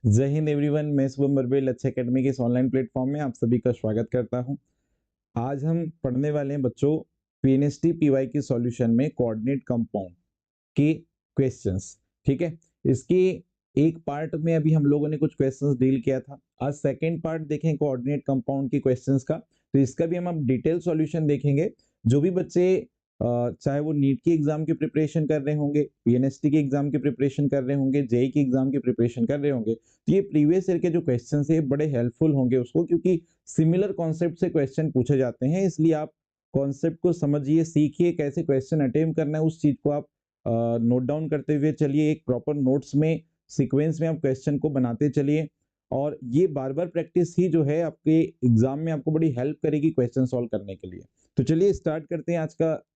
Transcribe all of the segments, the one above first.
जय हिंद एवरीवन, मैं शुभम बरबेल अच्छे एकेडमी के इस ऑनलाइन प्लेटफॉर्म में आप सभी का स्वागत करता हूं। आज हम पढ़ने वाले हैं बच्चों पीएनएसटी पीवाई की सॉल्यूशन में कोऑर्डिनेट कंपाउंड के क्वेश्चंस। ठीक है, इसके एक पार्ट में अभी हम लोगों ने कुछ क्वेश्चंस डील किया था। आज सेकंड पार्ट देखें कोऑर्डिनेट कंपाउंड के क्वेश्चंस का, तो इसका भी हम अब डिटेल सॉल्यूशन देखेंगे। जो भी बच्चे चाहे वो नीट की एग्जाम की प्रिपरेशन कर रहे होंगे, पीएनएसटी के एग्जाम की प्रिपरेशन कर रहे होंगे, जेई की एग्जाम की प्रिपरेशन कर रहे होंगे, तो ये प्रीवियस ईयर के जो क्वेश्चन है बड़े हेल्पफुल होंगे उसको, क्योंकि सिमिलर कॉन्सेप्ट से क्वेश्चन पूछे जाते हैं। इसलिए आप कॉन्सेप्ट को समझिए, सीखिए कैसे क्वेश्चन अटेम्प्ट करना है, उस चीज को आप नोट डाउन करते हुए चलिए। एक प्रॉपर नोट्स में सीक्वेंस में आप क्वेश्चन को बनाते चलिए, और ये बार बार प्रैक्टिस ही जो है आपके एग्जाम में आपको बड़ी हेल्प करेगी क्वेश्चन सॉल्व करने के लिए। तो चलिए स्टार्ट करते हैं आज का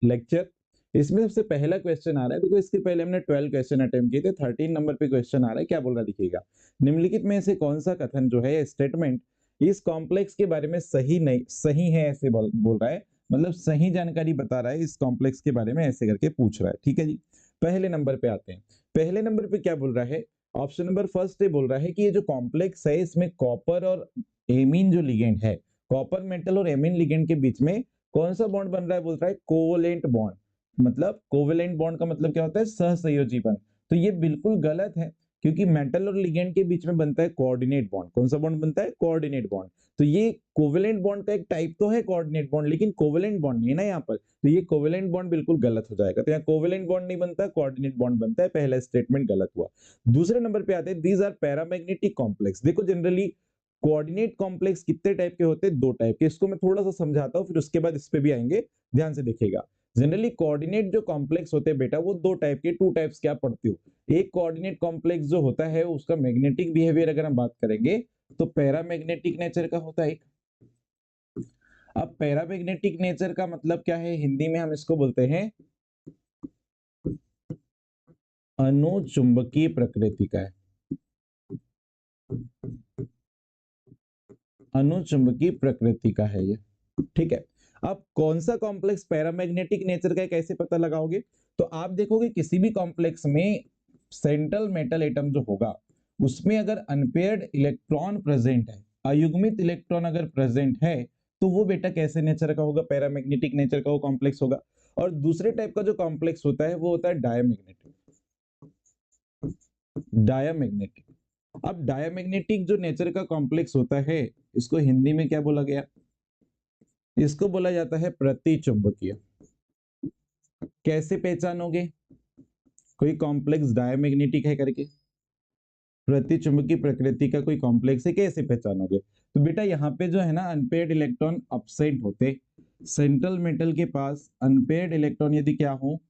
लेक्चर। इसमें सबसे पहला क्वेश्चन आ रहा है, देखो इसके पहले हमने 12 क्वेश्चन अटेम्प्ट किए थे। 13 नंबर पे क्वेश्चन आ रहा है, क्या बोल रहा दिखिएगा। निम्नलिखित में से कौन सा कथन जो है स्टेटमेंट इस कॉम्प्लेक्स के बारे में सही है, ऐसे बोल रहा है, मतलब सही जानकारी बता रहा है इस कॉम्प्लेक्स के बारे में, ऐसे करके पूछ रहा है। ठीक है जी, पहले नंबर पे आते हैं। पहले नंबर पे क्या बोल रहा है, ऑप्शन नंबर फर्स्ट बोल रहा है कि ये जो कॉम्प्लेक्स है इसमें कॉपर और एमीन जो लिगेंड है, कॉपर मेटल और एमीन लिगेंड के बीच में कौन सा बॉन्ड बन रहा है, बोल रहा है कोवेलेंट बॉन्ड। मतलब कोवेलेंट बॉन्ड का मतलब क्या होता है, सहसंयोजी बंध। तो ये बिल्कुल गलत है, क्योंकि मेटल और लिगेंड के बीच में बनता है कोऑर्डिनेट बॉन्ड। कौन सा बॉन्ड बनता है, कोऑर्डिनेट बॉन्ड। तो ये कोवेलेंट बॉन्ड का एक टाइप तो है कोऑर्डिनेट बॉन्ड, लेकिन कोवेलेंट बॉन्ड नहीं है ना यहाँ पर, तो ये कोवेलेंट बॉन्ड बिल्कुल गलत हो जाएगा। तो यहाँ कोवेलेंट बॉन्ड नहीं बनता, कोऑर्डिनेट बॉन्ड बनता है। पहला स्टेटमेंट गलत हुआ। दूसरे नंबर पे आते हैं, दीज आर पैरामैग्नेटिक कॉम्प्लेक्स। देखो जनरली कोऑर्डिनेट कॉम्प्लेक्स कितने टाइप के होते हैं, दो टाइप के। इसको मैं थोड़ा सा समझाता हूँ, फिर उसके बाद इस पे भी आएंगे, ध्यान से देखिएगा। जनरली कोऑर्डिनेट जो कॉम्प्लेक्स होते हैं बेटा, वो दो टाइप के, टू टाइप्स के आप पढ़ते हो। एक कोऑर्डिनेट कॉम्प्लेक्स जो होता है उसका मैग्नेटिक बिहेवियर अगर हम बात करेंगे तो पैरामैग्नेटिक नेचर का होता है एक। अब पैरामैग्नेटिक नेचर का मतलब क्या है, हिंदी में हम इसको बोलते हैं अनुचुंबकीय प्रकृति का है। अनुचुंबकीय प्रकृति का है ये। ठीक है, अब कौन सा कॉम्प्लेक्स पैरामैग्नेटिक नेचर का है कैसे पता लगाओगे, तो आप देखोगे किसी भी कॉम्प्लेक्स में सेंट्रल मेटल एटम जो होगा उसमें अगर अनपेयर्ड इलेक्ट्रॉन प्रेजेंट है, अयुग्मित इलेक्ट्रॉन अगर प्रेजेंट है, तो वो बेटा कैसे नेचर का होगा, पैरामैग्नेटिक नेचर का वो कॉम्प्लेक्स होगा। और दूसरे टाइप का जो कॉम्प्लेक्स होता है वो होता है डायमैग्नेटिक। डायमैग्नेटिक, अब डायमैग्नेटिक जो नेचर का कॉम्प्लेक्स होता है इसको हिंदी में क्या बोला गया, इसको बोला जाता है प्रतिचुंबकीय। कैसे पहचानोगे कोई कॉम्प्लेक्स डायमैग्नेटिक है करके, प्रतिचुंबकीय प्रकृति का कोई कॉम्प्लेक्स है, कैसे पहचानोगे। तो बेटा यहाँ पे जो है ना अनपेयर्ड इलेक्ट्रॉन अब्सेंट होते, सेंट्रल मेटल के पास अनपेयर्ड इलेक्ट्रॉन यदि क्या हो,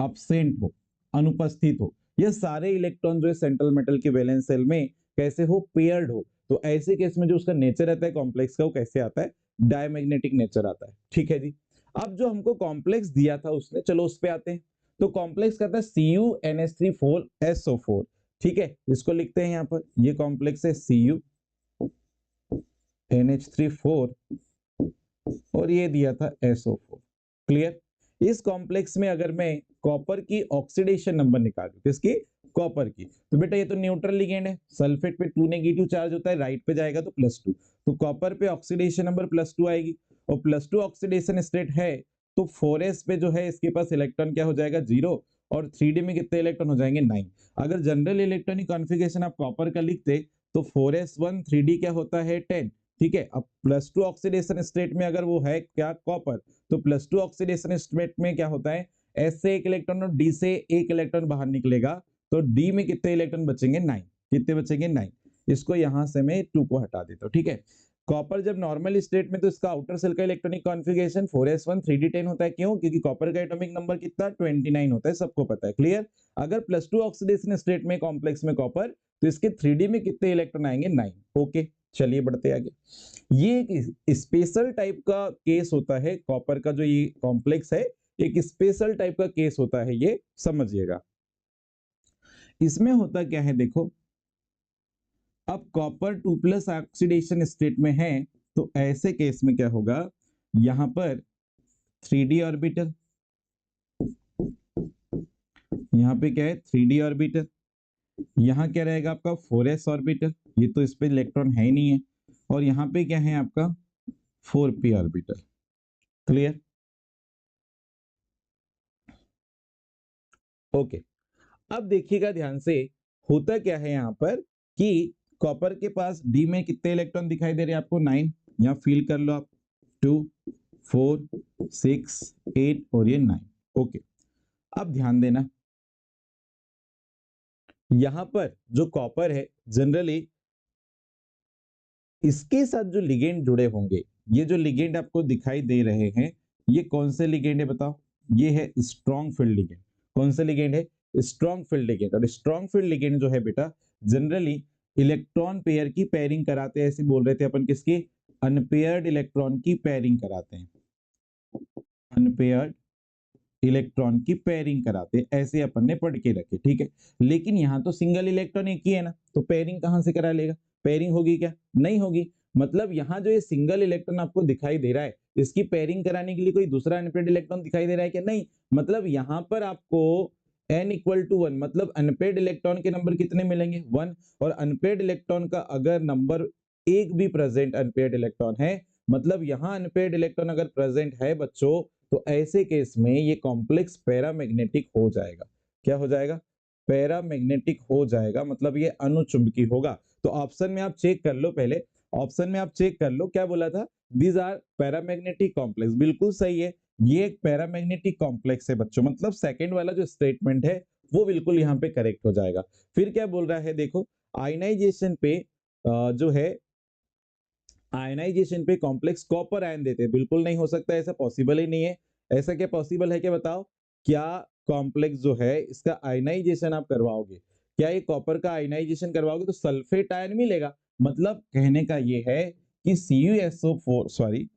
अब्सेंट हो, अनुपस्थित हो, ये सारे इलेक्ट्रॉन जो है सेंट्रल मेटल के वैलेंस सेल में कैसे हो, पेयर्ड हो, तो ऐसे केस में जो उसका नेचर रहता है कॉम्प्लेक्स का, वो कैसे आता है, डायमैग्नेटिक नेचर आता है। ठीक है जी, अब जो हमको कॉम्प्लेक्स दिया था उसने, चलो उस पे आते हैं। तो कॉम्प्लेक्स कहता है CuNH3 4SO4। ठीक है, इसको लिखते हैं यहाँ पर, ये कॉम्प्लेक्स है CuNH3 4 और ये दिया था SO4। क्लियर। इस कॉम्प्लेक्स में अगर मैं कॉपर की ऑक्सीडेशन नंबर निकालूं, किसकी, कॉपर की, तो बेटा ये तो न्यूट्रल लिगेंड है, सल्फेट पे 2 नेगेटिव चार्ज होता है, राइट पे जाएगा तो +2, तो कॉपर पे ऑक्सीडेशन नंबर +2 आएगी, और +2 ऑक्सीडेशन स्टेट है, तो 4s पे जो है इसके पास इलेक्ट्रॉन क्या हो जाएगा, 0, और 3d में कितने इलेक्ट्रॉन हो जाएंगे, 9। अगर जनरल इलेक्ट्रॉनिक कॉन्फ़िगरेशन आप कॉपर का लिखते तो 4s1 3d क्या होता है, 10। ठीक है, अब +2 ऑक्सीडेशन स्टेट में अगर वो है क्या, कॉपर, तो +2 ऑक्सीडेशन स्टेट में क्या होता है, S से एक इलेक्ट्रॉन और D से एक इलेक्ट्रॉन बाहर निकलेगा, तो D में कितने इलेक्ट्रॉन बचेंगे, 9। कितने बचेंगे, 9। इसको यहां से मैं 2 को हटा देता हूं। ठीक है, कॉपर जब नॉर्मल स्टेट में तो इसका आउटर सेल का इलेक्ट्रॉनिक कॉन्फ़िगरेशन 4s1 3d10 होता है। क्यों, क्योंकि कॉपर का एटॉमिक नंबर कितना, 29 होता है, सबको पता है। क्लियर। अगर +2 ऑक्सीडेशन स्टेट में कॉम्प्लेक्स में कॉपर, तो इसके 3d में कितने इलेक्ट्रॉन आएंगे, 9। ओके, चलिए बढ़ते आगे। ये एक स्पेशल टाइप का केस होता है, कॉपर का जो ये कॉम्प्लेक्स है एक स्पेशल टाइप का केस होता है, ये समझिएगा। इसमें होता क्या है देखो, अब कॉपर 2+ ऑक्सीडेशन स्टेट में है, तो ऐसे केस में क्या होगा, यहां पर 3d ऑर्बिटल, यहां पे क्या है, 3d ऑर्बिटल, यहाँ क्या रहेगा आपका 4s ऑर्बिटल, ये तो इस पे इलेक्ट्रॉन है ही नहीं है, और यहाँ पे क्या है आपका 4p ऑर्बिटल। क्लियर? ओके। अब देखिएगा ध्यान से, होता क्या है यहाँ पर कि कॉपर के पास डी में कितने इलेक्ट्रॉन दिखाई दे रहे हैं आपको? 9। यहाँ फील कर लो आप, 2 4 6 8 और ये 9। ओके, अब ध्यान देना, यहां पर जो कॉपर है जनरली इसके साथ जो लिगेंड जुड़े होंगे, ये जो लिगेंड आपको दिखाई दे रहे हैं, ये कौन से लिगेंड है बताओ? ये है स्ट्रॉन्ग फील्ड लिगेंड। कौन से लिगेंड है? Strong field ligand. और स्ट्रॉन्ग फील्ड लिगेंड जो है बेटा, जनरली इलेक्ट्रॉन पेयर की पेयरिंग कराते हैं। ऐसे बोल रहे थे अपन, किसकी? अनपेयर्ड इलेक्ट्रॉन की पेयरिंग कराते हैं। अनपेयर्ड इलेक्ट्रॉन की पेयरिंग कराते, ऐसे अपन ने पढ़ के रखे, ठीक है। लेकिन यहाँ तो सिंगल इलेक्ट्रॉन एक ही है ना, तो पेयरिंग कहां से करा लेगा? पेयरिंग होगी क्या? नहीं होगी। मतलब यहाँ जो ये सिंगल इलेक्ट्रॉन आपको दिखाई दे रहा है, इसकी पेयरिंग कराने के लिए कोई दूसरा अनपेयर्ड इलेक्ट्रॉन दिखाई दे रहा है क्या? नहीं। मतलब यहाँ पर आपको n इक्वल टू 1, मतलब अनपेयर्ड इलेक्ट्रॉन के नंबर कितने मिलेंगे? 1। और अनपेयर्ड इलेक्ट्रॉन का अगर नंबर एक भी प्रेजेंट अनपेयर्ड इलेक्ट्रॉन है, मतलब यहाँ अनपेयर्ड इलेक्ट्रॉन अगर प्रेजेंट है बच्चों, तो ऐसे केस में ये कॉम्प्लेक्स पैरामैग्नेटिक हो जाएगा। क्या हो जाएगा? पैरामैग्नेटिक हो जाएगा, मतलब ये अनुचुंबकीय होगा। तो ऑप्शन में आप चेक कर लो, पहले ऑप्शन में आप चेक कर लो, क्या बोला था? These are paramagnetic complex. बिल्कुल सही है, ये एक पैरामैग्नेटिक कॉम्प्लेक्स है बच्चों, मतलब सेकंड वाला जो स्टेटमेंट है वो बिल्कुल यहाँ पे करेक्ट हो जाएगा। फिर क्या बोल रहा है देखो, आयनाइजेशन पे जो है, आयनाइजेशन पे कॉम्प्लेक्स कॉपर आयन देते हैं। बिल्कुल नहीं हो सकता, ऐसा पॉसिबल ही नहीं है। ऐसा क्या पॉसिबल है क्या बताओ? क्या कॉम्प्लेक्स जो है इसका आयनाइजेशन आप करवाओगे, क्या ये कॉपर का आयनाइजेशन करवाओगे तो सल्फेट आयन मिलेगा। मतलब कहने का ये है कि CuSO4 सॉरी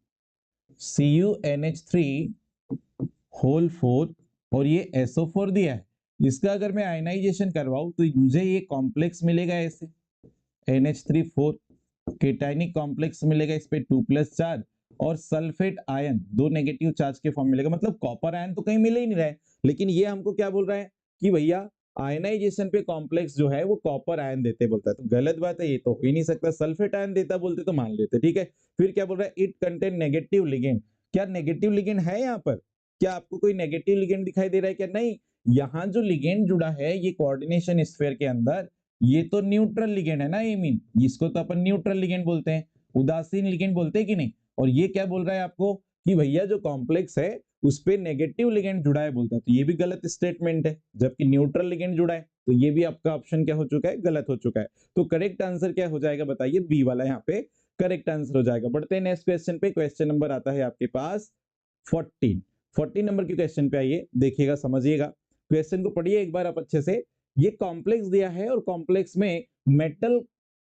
CuNH3 होल 4 और ये SO4 दिया है, इसका अगर मैं आयनाइजेशन करवाऊं तो मुझे ये कॉम्प्लेक्स मिलेगा ऐसे, NH3 4 केटाइनिक कॉम्प्लेक्स मिलेगा इस पे 2+ चार्ज, और सल्फेट आयन 2 नेगेटिव चार्ज के फॉर्म मिलेगा। मतलब कॉपर आयन तो कहीं मिल ही नहीं रहा है, लेकिन ये हमको क्या बोल रहा है कि भैया आयनाइजेशन पे कॉम्प्लेक्स जो है वो कॉपर आयन देते बोलता है। तो गलत बात है, ये तो हो ही नहीं सकता। सल्फेट आयन देता बोलते तो मान लेते, ठीक है। फिर क्या बोल रहा है? It contain negative ligand. क्या नेगेटिव लिगेंड है यहाँ पर? क्या आपको कोई नेगेटिव लिगेंड दिखाई दे रहा है क्या? नहीं। यहाँ जो लिगेंड जुड़ा है ये कोऑर्डिनेशन स्फीयर के अंदर, ये तो न्यूट्रल लिगेंड है ना, ये मीन इसको तो अपन न्यूट्रल लिगेंड बोलते हैं, उदासीन लिगेंड बोलते हैं कि नहीं। और ये क्या बोल रहा है आपको कि भैया जो कॉम्प्लेक्स है उस पे नेगेटिव लिगेंड जुड़ा है बोलता है। तो ये भी गलत स्टेटमेंट है, जबकि न्यूट्रल लिगेंड जुड़ा है। तो ये भी आपका ऑप्शन क्या हो चुका है? गलत हो चुका है। तो करेक्ट आंसर क्या हो जाएगा बताइए? बी वाला यहाँ पे करेक्ट आंसर हो जाएगा। बढ़ते हैं नेक्स्ट क्वेश्चन पे। क्वेश्चन नंबर आता है आपके पास 14 नंबर के क्वेश्चन पे आइए, देखिएगा समझिएगा, क्वेश्चन को पढ़िए एक बार आप अच्छे से। ये कॉम्प्लेक्स दिया है और कॉम्प्लेक्स में मेटल,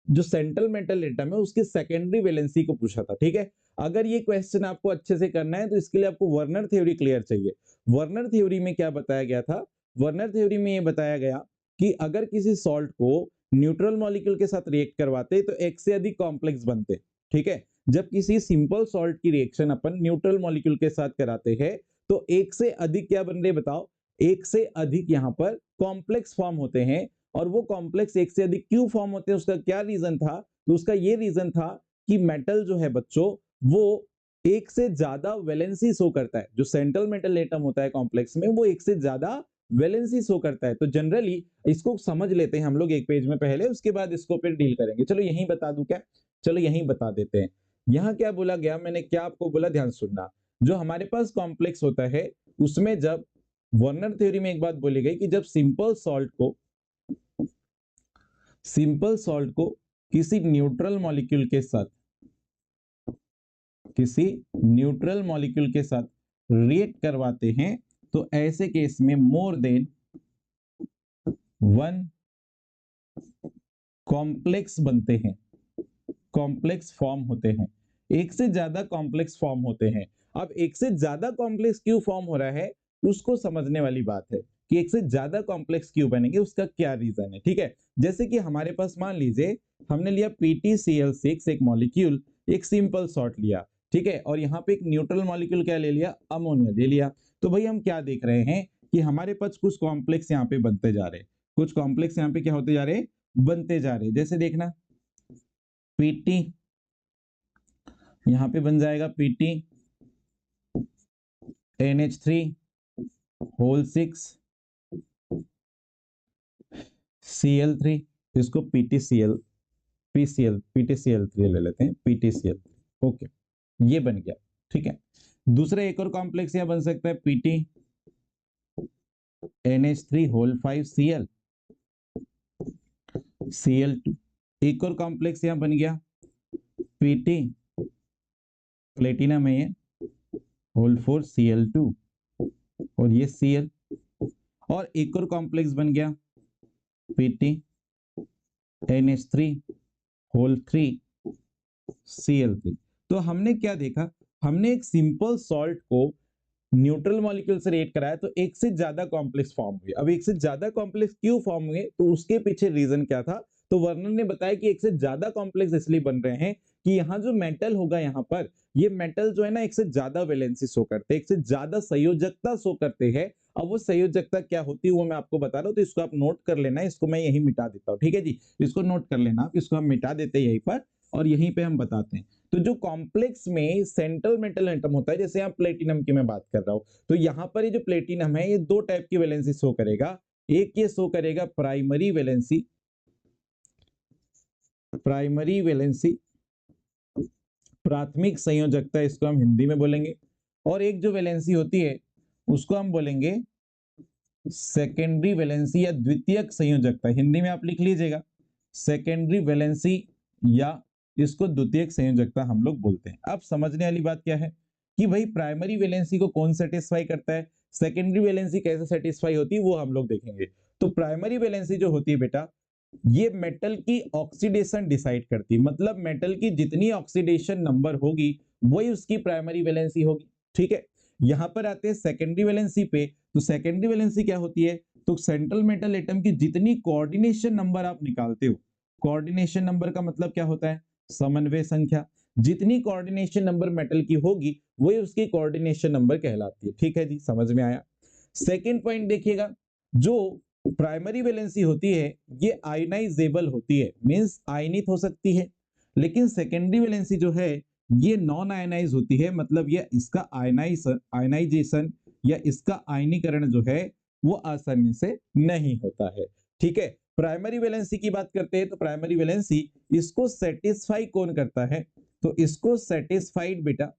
जो सेंट्रल मेटल एटम है उसकी सेकेंडरी वैलेंसी को पूछा था, ठीक है। अगर ये क्वेश्चन आपको अच्छे से करना है तो इसके लिए आपको वर्नर थ्योरी क्लियर चाहिए। वर्नर थ्योरी में क्या बताया गया था? वर्नर थ्योरी में ये बताया गया कि अगर किसी सॉल्ट को न्यूट्रल मॉलिक्यूल के साथ रिएक्ट करवाते तो एक से अधिक कॉम्प्लेक्स बनते, ठीक है। जब किसी सिंपल सॉल्ट की रिएक्शन अपन न्यूट्रल मॉलिक्यूल के साथ कराते हैं तो एक से अधिक क्या बन रहे बताओ? एक से अधिक यहाँ पर कॉम्प्लेक्स फॉर्म होते हैं। और वो कॉम्प्लेक्स एक से अधिक क्यों फॉर्म होते हैं, उसका क्या रीजन था? तो उसका ये रीजन था कि मेटल जो है बच्चों वो एक से ज्यादा वैलेंसी शो करता है। जो सेंट्रल मेटल एटम होता है कॉम्प्लेक्स में वो एक से ज्यादा वैलेंसी शो करता है। तो जनरली इसको समझ लेते हैं हम लोग एक पेज में पहले, उसके बाद इसको फिर डील करेंगे। चलो यहीं बता दूं क्या? चलो यहीं बता देते हैं। यहाँ क्या बोला गया, मैंने क्या आपको बोला, ध्यान सुनना। जो हमारे पास कॉम्प्लेक्स होता है उसमें जब वर्नर थ्योरी में एक बात बोली गई कि जब सिंपल सॉल्ट को किसी न्यूट्रल मॉलिक्यूल के साथ रिएक्ट करवाते हैं तो ऐसे केस में मोर देन वन कॉम्प्लेक्स बनते हैं, कॉम्प्लेक्स फॉर्म होते हैं, एक से ज्यादा कॉम्प्लेक्स फॉर्म होते हैं। अब एक से ज्यादा कॉम्प्लेक्स क्यों फॉर्म हो रहा है उसको समझने वाली बात है कि एक से ज्यादा कॉम्प्लेक्स क्यों बनेंगे, उसका क्या रीजन है, ठीक है। जैसे कि हमारे पास मान लीजिए हमने लिया PtCl6 एक मॉलिक्यूल, एक सिंपल सॉल्ट लिया, ठीक है, और यहाँ पे एक न्यूट्रल मॉलिक्यूल क्या ले लिया? अमोनिया ले लिया। तो भाई हम क्या देख रहे हैं कि हमारे पास कुछ कॉम्प्लेक्स यहाँ पे बनते जा रहे हैं। कुछ कॉम्प्लेक्स यहाँ पे क्या होते जा रहे हैं, बनते जा रहे हैं। जैसे देखना पीटी, यहाँ पे बन जाएगा पीटी NH3 होल 6 Cl3, इसको PTCl3 ले लेते हैं, PTCl। ओके, ये बन गया। ठीक है, दूसरा एक और कॉम्प्लेक्स यहाँ बन सकता है पीटी NH3 होल 5 Cl2। एक और कॉम्प्लेक्स यहाँ बन गया पीटी प्लेटिनम है ये होल 4 Cl2 और ये Cl। और एक और कॉम्प्लेक्स बन गया पीटी NH3 होल 3 Cl3। तो हमने क्या देखा, हमने एक सिंपल सॉल्ट को न्यूट्रल मॉलिक्यूल से रिएक्ट कराया तो एक से ज्यादा कॉम्प्लेक्स फॉर्म हुए। अब एक से ज्यादा कॉम्प्लेक्स क्यों फॉर्म हुए, तो उसके पीछे रीजन क्या था। तो वर्नर ने बताया कि एक से ज्यादा कॉम्प्लेक्स इसलिए बन रहे हैं कि यहाँ जो मेटल होगा, यहाँ पर ये मेटल जो है ना, एक से ज्यादा वैलेंसी शो करते हैं, एक से ज्यादा संयोजकता शो करते हैं। अब वो संयोजकता क्या होती है वो मैं आपको बता रहा हूँ, तो इसको आप नोट कर लेना। इसको मैं यही मिटा देता हूँ, ठीक है जी, इसको नोट कर लेना। इसको हम मिटा देते हैं यहीं पर और यहीं पे हम बताते हैं। तो जो कॉम्प्लेक्स में सेंट्रल मेटल एटम होता है, जैसे यहाँ प्लेटिनम की मैं बात कर रहा हूँ, तो यहाँ पर ये जो प्लेटिनम है ये दो टाइप की वैलेंसी शो करेगा। एक ये शो करेगा प्राइमरी वैलेंसी, प्राथमिक संयोजकता, इसको हम हिंदी में बोलेंगे। और एक जो वैलेंसी होती है उसको हम बोलेंगे सेकेंडरी वैलेंसी या द्वितीयक संयोजकता। हिंदी में आप लिख लीजिएगा सेकेंडरी वैलेंसी या इसको द्वितीयक संयोजकता हम लोग बोलते हैं। अब समझने वाली बात क्या है कि भाई प्राइमरी वैलेंसी को कौन सेटिस्फाई करता है, सेकेंडरी वैलेंसी कैसे सेटिस्फाई होती है वो हम लोग देखेंगे। तो प्राइमरी वैलेंसी जो होती है बेटा, ये मेटल की ऑक्सीडेशन डिसाइड करती है। मतलब मेटल की जितनी ऑक्सीडेशन नंबर होगी वही उसकी प्राइमरी वैलेंसी होगी। ठीक है, यहां पर आते हैं सेकेंडरी वैलेंसी पे। तो सेकेंडरी वैलेंसी क्या होती है, तो सेंट्रल मेटल एटम की जितनी कोऑर्डिनेशन नंबर आप निकालते हो, कोऑर्डिनेशन नंबर का मतलब क्या होता है, समन्वय संख्या। जितनी कोऑर्डिनेशन नंबर मेटल की होगी वही उसकी कोऑर्डिनेशन नंबर कहलाती है। ठीक है जी, समझ में आया। सेकेंड पॉइंट देखिएगा, जो प्राइमरी वैलेंसी होती है ये आयनाइजेबल होती है, मींस आयनित हो सकती है। लेकिन सेकेंडरी वैलेंसी जो है ये नॉन आयनाइज होती है, मतलब ये इसका आयनाइजेशन या इसका आयनीकरण जो है वो आसानी से नहीं होता है। ठीक है, प्राइमरी वैलेंसी की बात करते हैं तो प्राइमरी वैलेंसी इसको सेटिस्फाई कौन करता है, तो इसको सेटिस्फाइड बेटा,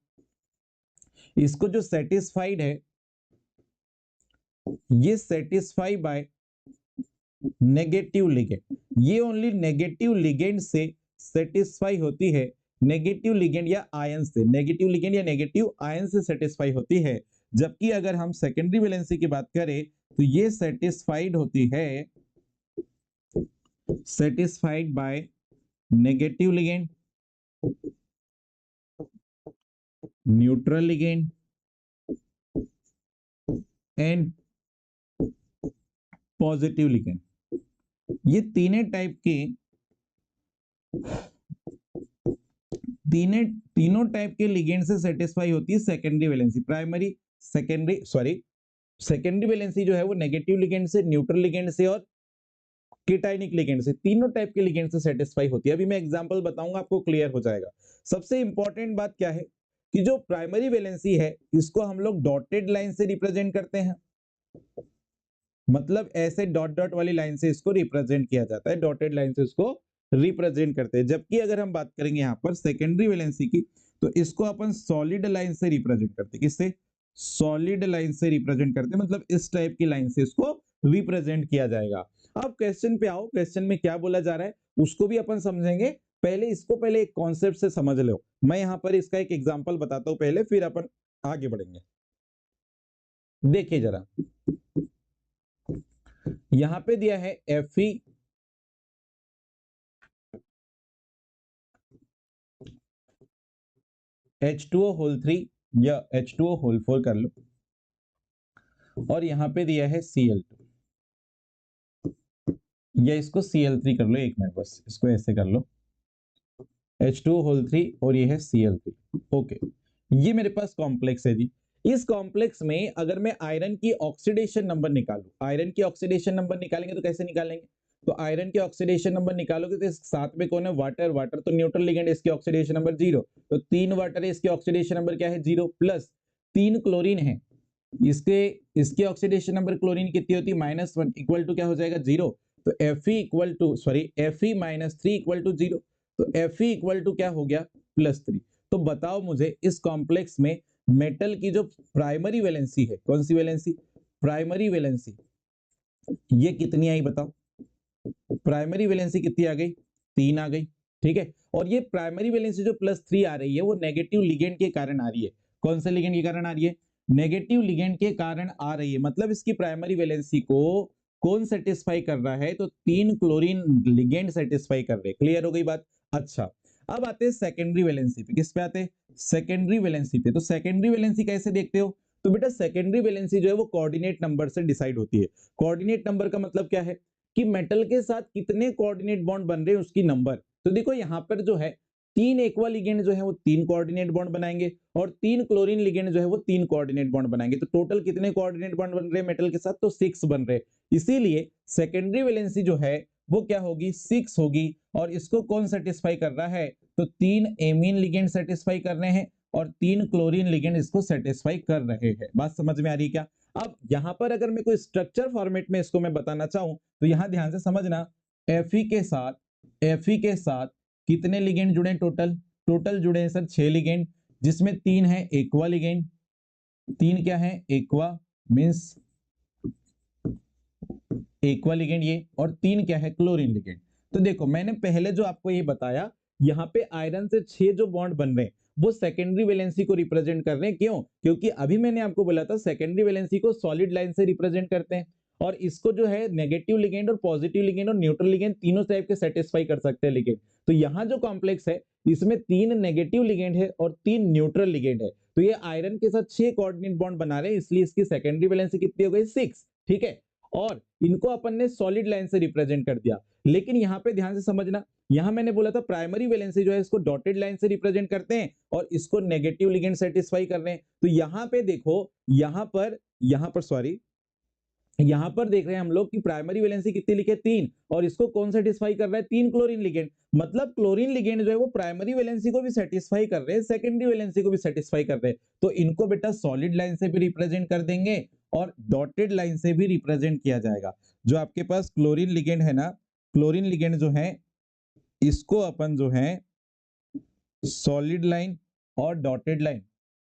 इसको जो सेटिस्फाइड है ये सेटिस्फाई बाय नेगेटिव लिगेंड। ये ओनली नेगेटिव लिगेंड से सेटिस्फाई होती है, नेगेटिव लिगेंड या आयन से, नेगेटिव लिगेंड या नेगेटिव आयन से सेटिस्फाई होती है। जबकि अगर हम सेकेंडरी वैलेंसी की बात करें तो ये सेटिस्फाइड होती है, satisfied by negative ligand, neutral ligand and positive ligand. ये तीनों टाइप के लिगेंड से सेटिस्फाई होती है सेकेंडरी वैलेंसी। सेकेंडरी वैलेंसी जो है वो नेगेटिव लिगेंड से, न्यूट्रल लिगेंड से और केटाइनिक लिगेंड से, तीनों टाइप के लिगेंड से सेटिस्फाई होती है। अभी मैं एग्जांपल बताऊंगा, आपको क्लियर हो जाएगा। सबसे इंपॉर्टेंट बात क्या है कि जो प्राइमरी वैलेंसी है इसको हम लोग डॉटेड लाइन से रिप्रेजेंट करते हैं, मतलब ऐसे डॉट डॉट वाली लाइन से इसको रिप्रेजेंट किया जाता है, डॉटेड लाइन से इसको रिप्रेजेंट करते हैं। जबकि अगर हम बात करेंगे यहाँ पर सेकेंडरी वैलेंसी की, तो इसको अपन सॉलिड लाइन से रिप्रेजेंट करते हैं। किससे, सॉलिड लाइन से रिप्रेजेंट करते हैं, मतलब इस टाइप की लाइन से इसको रिप्रेजेंट किया जाएगा। अब क्वेश्चन पे आओ, क्वेश्चन में क्या बोला जा रहा है उसको भी अपन समझेंगे। पहले एक कॉन्सेप्ट से समझ लो। मैं यहाँ पर इसका एक एग्जाम्पल बताता हूँ पहले, फिर अपन आगे बढ़ेंगे। देखिए जरा, यहां पे दिया है Fe H2O होल 3 या H2O होल 4 कर लो, और यहां पे दिया है Cl2 या इसको Cl3 कर लो। एक मिनट बस, इसको ऐसे कर लो, H2O होल 3 और ये है Cl3। ओके, ये मेरे पास कॉम्प्लेक्स है जी। इस कॉम्प्लेक्स में अगर मैं आयरन की ऑक्सीडेशन नंबर निकालूं, आयरन की ऑक्सीडेशन नंबर निकालेंगे तो कैसे निकालेंगे? तो आयरन के ऑक्सीडेशन नंबर निकालोगे तो इस साथ में कौन है? वाटर, वाटर तो न्यूट्रल लिगेंड, इसके ऑक्सीडेशन नंबर 0, तो 3 वाटर है, इसके ऑक्सीडेशन नंबर क्या है? 0, प्लस 3 क्लोरीन है, इसके इसके ऑक्सीडेशन नंबर क्लोरीन कितनी होती है? -1, इक्वल टू क्या हो जाएगा? 0। तो Fe equal to sorry Fe -3 equal to 0, तो Fe इक्वल टू क्या हो गया? +3। तो बताओ मुझे इस कॉम्प्लेक्स में मेटल की जो प्राइमरी वैलेंसी है, कौन सी वैलेंसी? प्राइमरी वैलेंसी, ये कितनी आई बताओ? प्राइमरी वैलेंसी कितनी आ गई? 3 आ गई, ठीक है। और ये प्राइमरी वैलेंसी जो +3 आ रही है वो नेगेटिव लिगेंड के कारण आ रही है। कौन से लिगेंड के कारण आ रही है? नेगेटिव लिगेंड के कारण आ रही है, मतलब इसकी प्राइमरी वैलेंसी को कौन सेटिस्फाई कर रहा है? तो 3 क्लोरीन लिगेंड सेटिस्फाई कर रहे हैं। क्लियर हो गई बात? अच्छा, अब आते हैं सेकेंडरी वैलेंसी पे। किस पे आते हैं? सेकेंडरी वैलेंसी पे। तो सेकेंडरी वैलेंसी कैसे देखते हो? तो बेटा सेकेंडरी वैलेंसी जो है वो कोऑर्डिनेट नंबर से डिसाइड होती है। कोऑर्डिनेट नंबर का मतलब क्या है? कि मेटल के साथ कितने कोऑर्डिनेट बॉन्ड बन रहे हैं उसकी नंबर। तो देखो यहाँ पर जो है 3 एक्वा लिगेंड जो है वो 3 कोऑर्डिनेट बॉन्ड बनाएंगे और 3 क्लोरीन लिगेंड जो है वो 3 कोऑर्डिनेट बॉन्ड बनाएंगे। तो टोटल कितने कोऑर्डिनेट बॉन्ड बन रहे हैं मेटल के साथ? तो 6 बन रहे हैं। इसीलिए सेकेंडरी वैलेंसी जो है वो क्या होगी? 6 होगी। और इसको कौन सेटिस्फाई कर रहा है? तो 3 एमीन लिगेंड सेटिस्फाई कर रहे हैं और 3 क्लोरीन लिगेंड इसको सेटिस्फाई कर रहे हैं। बात समझ में आ रही है क्या? अब यहां पर अगर मैं कोई स्ट्रक्चर फॉर्मेट में इसको मैं बताना चाहूं तो यहां ध्यान से समझना, Fe के साथ कितने लिगेंड जुड़े? टोटल टोटल जुड़े हैं सर 6 लिगेंड, जिसमें 3 है एक्वा लिगेंड। 3 क्या है? एक्वा मींस एक्वा लिगेंड ये, और 3 क्या है? Chlorine ligand. तो देखो मैंने पहले जो आपको ये बताया, यहाँ पे आयरन से 6 जो बॉन्ड बन रहे हैं वो सेकेंडरी वैलेंसी को रिप्रेजेंट कर रहे हैं। क्यों? क्योंकि अभी मैंने आपको बोला था सेकेंडरी वैलेंसी को सॉलिड लाइन से रिप्रेजेंट करते हैं और इसको जो है नेगेटिव लिगेंड और पॉजिटिव लिगेंड और न्यूट्रल लिगेंड तीनों टाइप के सेटिस्फाई कर सकते हैं लिगेंड। तो यहाँ जो कॉम्प्लेक्स है इसमें 3 नेगेटिव लिगेंड है और 3 न्यूट्रल लिगेंड है। तो ये आयरन के साथ 6 कोऑर्डिनेट बॉन्ड बना रहे हैं, इसलिए इसकी सेकेंडरी वैलेंसी कितनी हो गई? 6, ठीक है। और इनको अपन ने सॉलिड लाइन से रिप्रेजेंट कर दिया। लेकिन यहाँ पे ध्यान से समझना, यहां मैंने बोला था प्राइमरी वैलेंसी जो है इसको डॉटेड लाइन से रिप्रेजेंट करते हैं और इसको नेगेटिव लिगेंड सेटिस्फाई कर रहे हैं। तो यहां पे देखो, यहां पर सॉरी, यहां पर देख रहे हैं हम लोग कि प्राइमरी वैलेंसी कितनी लिखे? 3, और इसको कौन सेटिस्फाई कर रहा है? 3 क्लोरीन लिगेंड। मतलब क्लोरीन लिगेंड जो है वो प्राइमरी वैलेंसी को भी सेटिस्फाई कर रहे हैं, सेकेंडरी वैलेंसी को भी सेटिस्फाई कर रहे हैं। तो इनको बेटा सॉलिड लाइन से भी रिप्रेजेंट कर देंगे और डॉटेड लाइन से भी रिप्रेजेंट किया जाएगा। जो आपके पास क्लोरीन लिगेंड है ना, क्लोरीन लिगेंड जो है इसको अपन जो है सॉलिड लाइन और डॉटेड लाइन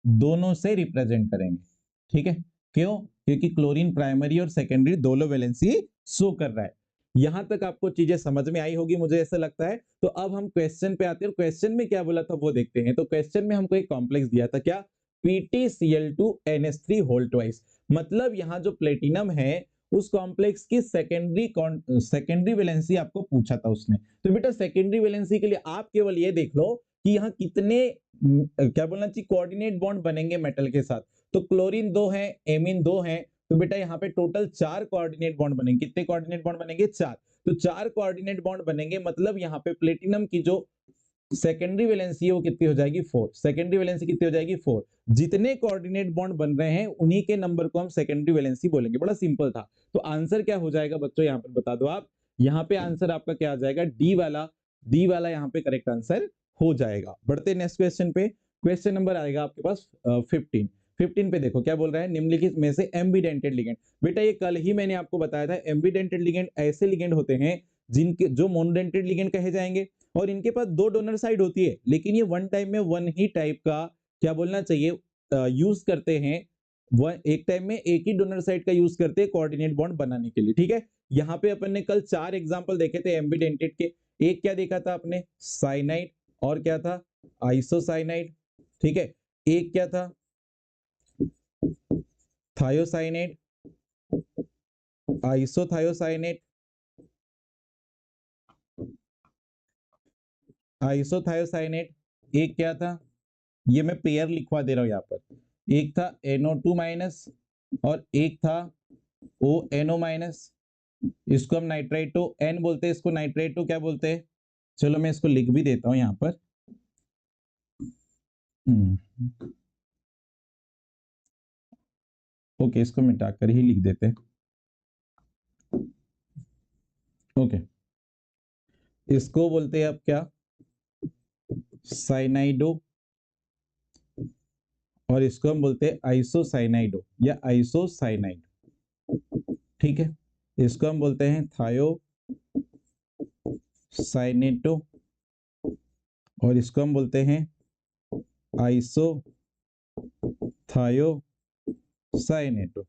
दोनों से रिप्रेजेंट करेंगे, ठीक है। क्यों? क्योंकि क्लोरीन प्राइमरी और सेकेंडरी दोनों वैलेंसी शो कर रहा है। यहां तक आपको चीजें समझ में आई होगी मुझे ऐसा लगता है। तो अब हम क्वेश्चन पे आते हैं, क्वेश्चन में क्या बोला था वो देखते हैं। तो क्वेश्चन में हमको एक कॉम्प्लेक्स दिया था, क्या? PtCl2NH3 whole twice. मतलब यहां जो प्लेटिनम है उस कॉम्प्लेक्स की सेकेंडरी वैलेंसी आपको पूछा था उसने। तो बेटा सेकेंडरी वैलेंसी के लिए आप केवल ये देख लो कि यहाँ कितने क्या बोलना चाहिए? कोऑर्डिनेट बॉन्ड बनेंगे मेटल के साथ। तो क्लोरीन 2 है, एमीन 2 है, तो बेटा यहाँ पे टोटल 4 कोऑर्डिनेट बॉन्ड बनेंगे। कितने कोऑर्डिनेट बॉन्ड बनेंगे? 4। तो 4 कोऑर्डिनेट बॉन्ड बनेंगे, मतलब यहाँ पे प्लेटिनम की जो सेकेंडरी वैलेंसी है वो कितनी हो जाएगी? 4। सेकेंडरी वैलेंसी कितनी हो जाएगी? 4। जितने कोऑर्डिनेट बॉन्ड बन रहे हैं उन्हीं के नंबर को हम सेकेंडरी वैलेंसी बोलेंगे। बड़ा सिंपल था। तो आंसर क्या हो जाएगा बच्चों? यहाँ पर बता दो आप। यहाँ पे आंसर आपका क्या आ जाएगा? डी वाला यहाँ पे करेक्ट आंसर हो जाएगा। बढ़ते नेक्स्ट क्वेश्चन पे। क्वेश्चन नंबर आएगा आपके पास 15। 15 पे देखो क्या बोल रहा है, निम्नलिखित में से एम्बिडेंटेड लिगेंड। बेटा ये कल ही मैंने आपको बताया था, एम्बिडेंटेड लिगेंड ऐसे लिगेंड होते हैं जिनके जो मोनोडेंटेड लिगेंड कहे जाएंगे और इनके पास 2 डोनर साइड होती है, लेकिन ये वन टाइम में वन ही टाइप का क्या बोलना चाहिए यूज करते हैं। वह एक टाइम में एक ही डोनर साइड का यूज करते हैं कोऑर्डिनेट बॉन्ड बनाने के लिए, ठीक है। यहाँ पे अपन ने कल 4 एग्जांपल देखे थे एम्बिडेंटेड के। एक क्या देखा था आपने? साइनाइड, और क्या था? आइसोसाइनाइड, ठीक है। एक क्या था? Thiocyanate, isothiocyanate, isothiocyanate. एक क्या था? ये मैं पेयर लिखवा दे रहा हूं यहाँ पर। एक था NO2 माइनस और एक था ONO माइनस। इसको हम नाइट्राइटो N बोलते हैं, इसको नाइट्राइटो क्या बोलते हैं? चलो मैं इसको लिख भी देता हूं यहाँ पर। ओके, इसको मिटा कर ही लिख देते हैं। ओके, इसको बोलते हैं अब क्या, साइनाइडो, और इसको हम बोलते हैं आइसोसाइनाइडो या आइसोसाइनाइड। ठीक है, इसको हम बोलते हैं थायोसाइनेटो, और इसको हम बोलते हैं आइसोथायोसाइनेटो,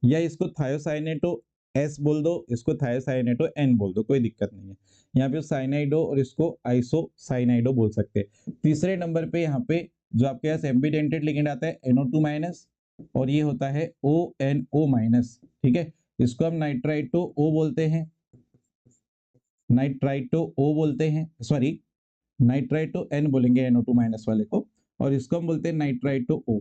या इसको थायोसाइनेटो एस बोल दो, इसको थायोसाइनेटो एन बोल दो, कोई दिक्कत नहीं है। यहाँ पे साइनाइडो और इसको आइसोसाइनाइडो बोल सकते हैं। तीसरे नंबर पे यहाँ पे जो आपके पास एम्बिडेंटेड लिगेंड आता है NO2 माइनस, और ये होता है ONO माइनस। ठीक है, इसको हम नाइट्राइटो O बोलते हैं, नाइट्राइटो O बोलते हैं, सॉरी नाइट्राइटो N बोलेंगे NO2 माइनस वाले को, और इसको हम बोलते हैं नाइट्राइटो O।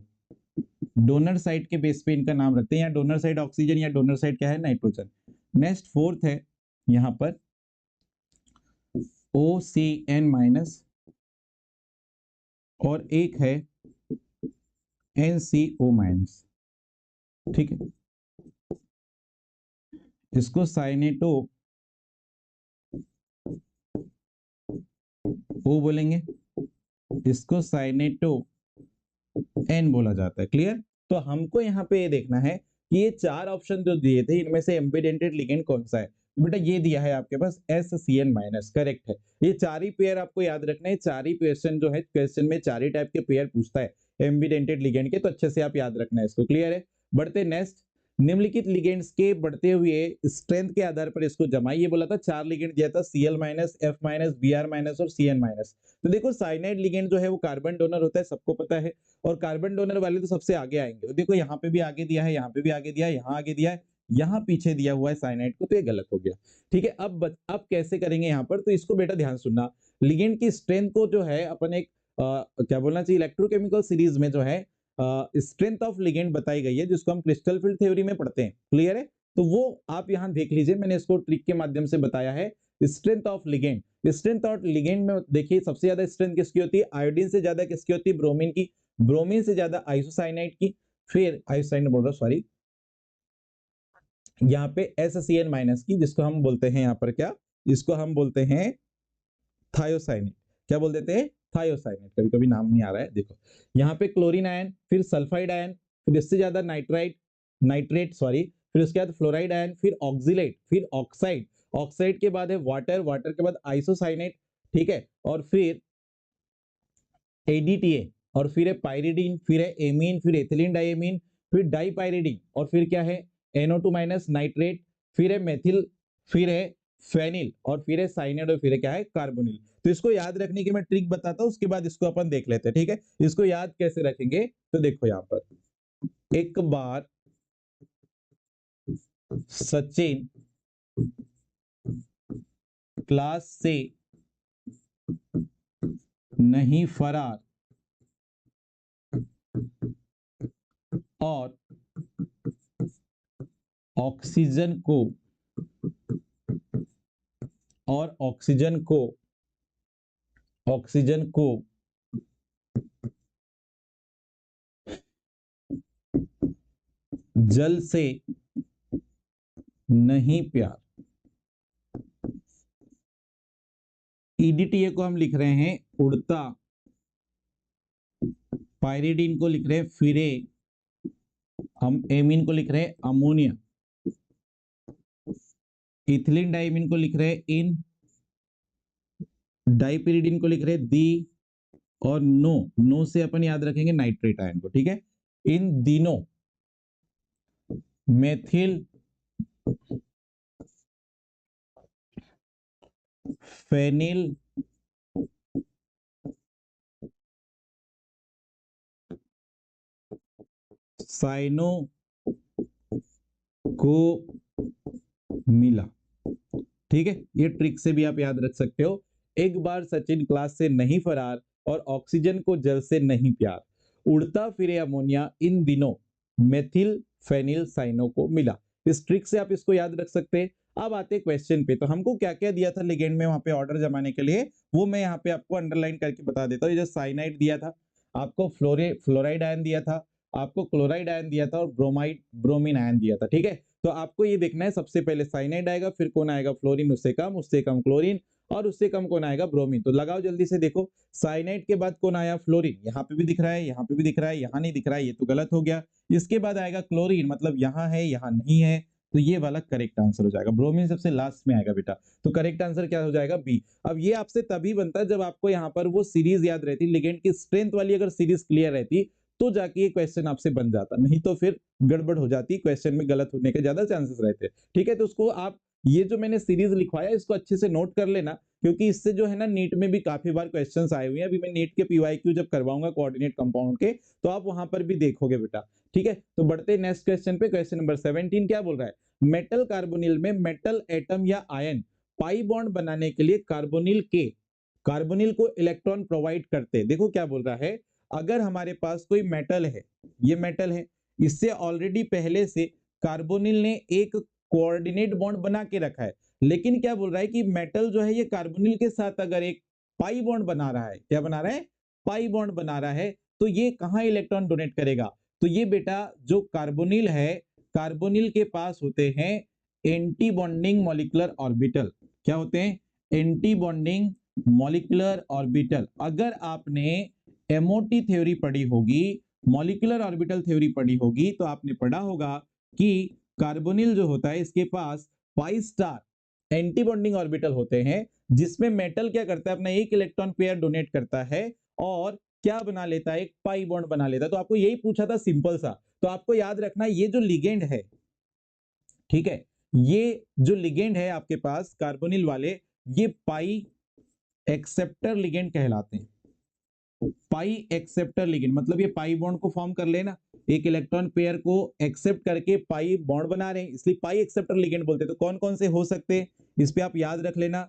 डोनर साइड के बेस पे इनका नाम रखते हैं, या डोनर साइड ऑक्सीजन या डोनर साइड क्या है, नाइट्रोजन। नेक्स्ट फोर्थ है यहाँ पर OCN माइनस, और एक है NCO माइनस। ठीक है, इसको साइनेटो O बोलेंगे, इसको साइनेटो N बोला जाता है। क्लियर? तो हमको यहाँ पे ये देखना है कि ये चार ऑप्शन जो दिए थे इनमें से एम्बिडेंटेड लिगेंड कौन सा है। तो बेटा ये दिया है आपके पास SCN माइनस, करेक्ट है। ये चार ही पेयर आपको याद रखना है, चार ही क्वेश्चन जो है, क्वेश्चन में चार ही टाइप के पेयर पूछता है एम्बिडेंटेड लिगेंड के, तो अच्छे से आप याद रखना है इसको। क्लियर है? बढ़ते नेक्स्ट, निम्नलिखित लिगेंड्स के बढ़ते हुए स्ट्रेंथ के आधार पर इसको जमाइए बोला था। चार लिगेंड दिया था, Cl minus, F minus, Br minus और Cn माइनस। तो देखो साइनाइड लिगेंड जो है वो कार्बन डोनर होता है, सबको पता है, और कार्बन डोनर वाले तो सबसे आगे आएंगे। तो देखो यहाँ पे भी आगे दिया है, यहाँ पे भी आगे दिया है, यहाँ आगे दिया है, यहाँ पीछे दिया हुआ है साइनाइड को, तो ये गलत हो गया। ठीक है, अब कैसे करेंगे यहाँ पर, तो इसको बेटा ध्यान सुनना। लिगेंड की स्ट्रेंथ को जो है अपन एक क्या बोलना चाहिए, इलेक्ट्रोकेमिकल सीरीज में जो है स्ट्रेंथ ऑफ लिगेंड बताई गई है, जिसको हम क्रिस्टल फील्ड थ्योरी में पढ़ते हैं। क्लियर है? तो वो आप यहाँ देख लीजिए, मैंने इसको ट्रिक के माध्यम से बताया है। Strength of ligand, strength of ligand में देखिए सबसे ज्यादा स्ट्रेंथ किसकी होती है, आयोडीन से ज्यादा किसकी होती है, ब्रोमीन की, ब्रोमीन से ज्यादा आइसोसाइनाइड की, फिर आइसोसाइनाइड बोल रहा हूं सॉरी, यहाँ पे SCN माइनस की, जिसको हम बोलते हैं यहाँ पर क्या, इसको हम बोलते हैं थायोसाइनेट। क्या बोल देते हैं, थायोसाइनेट। कभी कभी नाम नहीं आ रहा है, देखो यहाँ पे क्लोरीन आयन, फिर सल्फाइड आयन, फिर इससे ज्यादा नाइट्रेट सॉरी, फिर उसके बाद फ्लोराइड आयन, फिर ऑक्सिलेट, फिर ऑक्साइड, ऑक्साइड के बाद है वाटर, वाटर के बाद आइसोसाइनेट। ठीक है, और फिर ADTA, और फिर है पाइरिडीन, फिर है एमीन, फिर एथिलीन डाइएमीन, फिर डाइपाइरिडीन, और फिर क्या है NO2 माइनस नाइट्रेट, फिर है मेथिल, फिर है फेनिल, और फिर है साइनाइड, और फिर है क्या है कार्बोनिल। तो इसको याद रखने की मैं ट्रिक बताता हूं, उसके बाद इसको अपन देख लेते हैं। ठीक है, इसको याद कैसे रखेंगे, तो देखो यहाँ पर एक बार सचिन क्लास से नहीं फरार और ऑक्सीजन को जल से नहीं प्यार। EDTA को हम लिख रहे हैं उड़ता, पाइरिडीन को लिख रहे हैं फिरे, हम एमीन को लिख रहे हैं अमोनिया, इथिलीन डाइमीन को लिख रहे हैं इन, डाइपिरिडीन को लिख रहे हैं दी, और नो से अपन याद रखेंगे नाइट्रेट आयन को। ठीक है, इन दिनों मेथिल फेनिल साइनो को मिला। ठीक है, ये ट्रिक से भी आप याद रख सकते हो। एक बार सचिन क्लास से नहीं फरार और ऑक्सीजन को जल से नहीं प्यार, उड़ता फिरे अमोनिया इन दिनों मेथिल फेनिल साइनो को मिला। इस ट्रिक से आप इसको याद रख सकते हैं। अब आते क्वेश्चन पे, तो हमको क्या क्या दिया था लिगेंड में वहां पे ऑर्डर जमाने के लिए, वो मैं यहाँ पे आपको अंडरलाइन करके बता देता हूँ। ये जो साइनाइड दिया था आपको, फ्लोराइड आयन दिया था आपको क्लोराइड आयन दिया था और ब्रोमीन आयन दिया था। ठीक है, तो आपको ये देखना है, सबसे पहले साइनाइड आएगा, फिर कौन आएगा, फ्लोरीन, उससे कम क्लोरीन, और उससे कम कौन आएगा, ब्रोमीन। तो लगाओ जल्दी से, देखो साइनाइड के बाद कौन आया, फ्लोरीन। यहाँ पे भी दिख रहा है, यहाँ पे भी दिख रहा है, यहाँ नहीं दिख रहा है, ये तो गलत हो गया। इसके बाद आएगा क्लोरीन, मतलब यहाँ है यहाँ नहीं है, तो ये वाला करेक्ट आंसर हो जाएगा। ब्रोमीन सबसे लास्ट में आएगा बेटा, तो करेक्ट आंसर क्या हो जाएगा, बी। अब ये आपसे तभी बनता है जब आपको यहाँ पर वो सीरीज याद रहती, लिगेंड की स्ट्रेंथ वाली अगर सीरीज क्लियर रहती तो जाके ये क्वेश्चन आपसे बन जाता, नहीं तो फिर गड़बड़ हो जाती, क्वेश्चन में गलत होने के ज्यादा चांसेस रहते। ठीक है, तो उसको आप ये जो मैंने सीरीज लिखवाया इसको अच्छे से नोट कर लेना, क्योंकि इससे जो है ना नीट में भी काफी बार क्वेश्चंस आए हुए हैं। अभी मैं नीट के पीवाईक्यू जब करवाऊंगा कोऑर्डिनेट कंपाउंड के, तो आप वहां पर भी देखोगे बेटा। ठीक है, तो बढ़ते हैं नेक्स्ट क्वेश्चन पे। क्वेश्चन नंबर 17 क्या बोल रहा है, मेटल कार्बोनिल में मेटल एटम या आयन पाई बॉन्ड बनाने के लिए कार्बोनिल को इलेक्ट्रॉन प्रोवाइड करते। देखो क्या बोल रहा है, अगर हमारे पास कोई मेटल है, ये मेटल है, इससे ऑलरेडी पहले से कार्बोनिल ने एक कोऑर्डिनेट बॉन्ड बना के रखा है, लेकिन क्या बोल रहा है कि मेटल जो है ये कार्बोनिल के साथ अगर एक पाई बॉन्ड बना रहा है, क्या बना रहा है, पाई बॉन्ड बना रहा है, तो ये कहां इलेक्ट्रॉन डोनेट करेगा, तो ये बेटा जो कार्बोनिल है, कार्बोनिल के पास होते हैं एंटी बॉन्डिंग मॉलिक्यूलर ऑर्बिटल। क्या होते हैं, एंटी बॉन्डिंग मॉलिक्यूलर ऑर्बिटल। अगर आपने एमओटी थ्योरी पढ़ी होगी, मॉलिक्यूलर ऑर्बिटल थ्योरी पढ़ी होगी, तो आपने पढ़ा होगा कि कार्बोनिल जो होता है इसके पास pi star anti bonding orbital होते हैं, जिसमें मेटल क्या करता है, अपना एक इलेक्ट्रॉन पेयर डोनेट करता है और क्या बना लेता है, एक पाई बॉन्ड बना लेता है। तो आपको यही पूछा था सिंपल सा, तो आपको याद रखना ये जो लिगेंड है, ठीक है, ये जो लिगेंड है आपके पास कार्बोनिल वाले, ये पाई एक्सेप्टर लिगेंड कहलाते हैं। पाई एक्सेप्टर लिगेंड मतलब ये पाई बॉन्ड को फॉर्म कर लेना, एक इलेक्ट्रॉन पेयर को एक्सेप्ट करके पाई बॉन्ड बना रहे हैं, इसलिए पाई एक्सेप्टर लिगेंड बोलते हैं। तो कौन कौन से हो सकते हैं, इस पे आप याद रख लेना,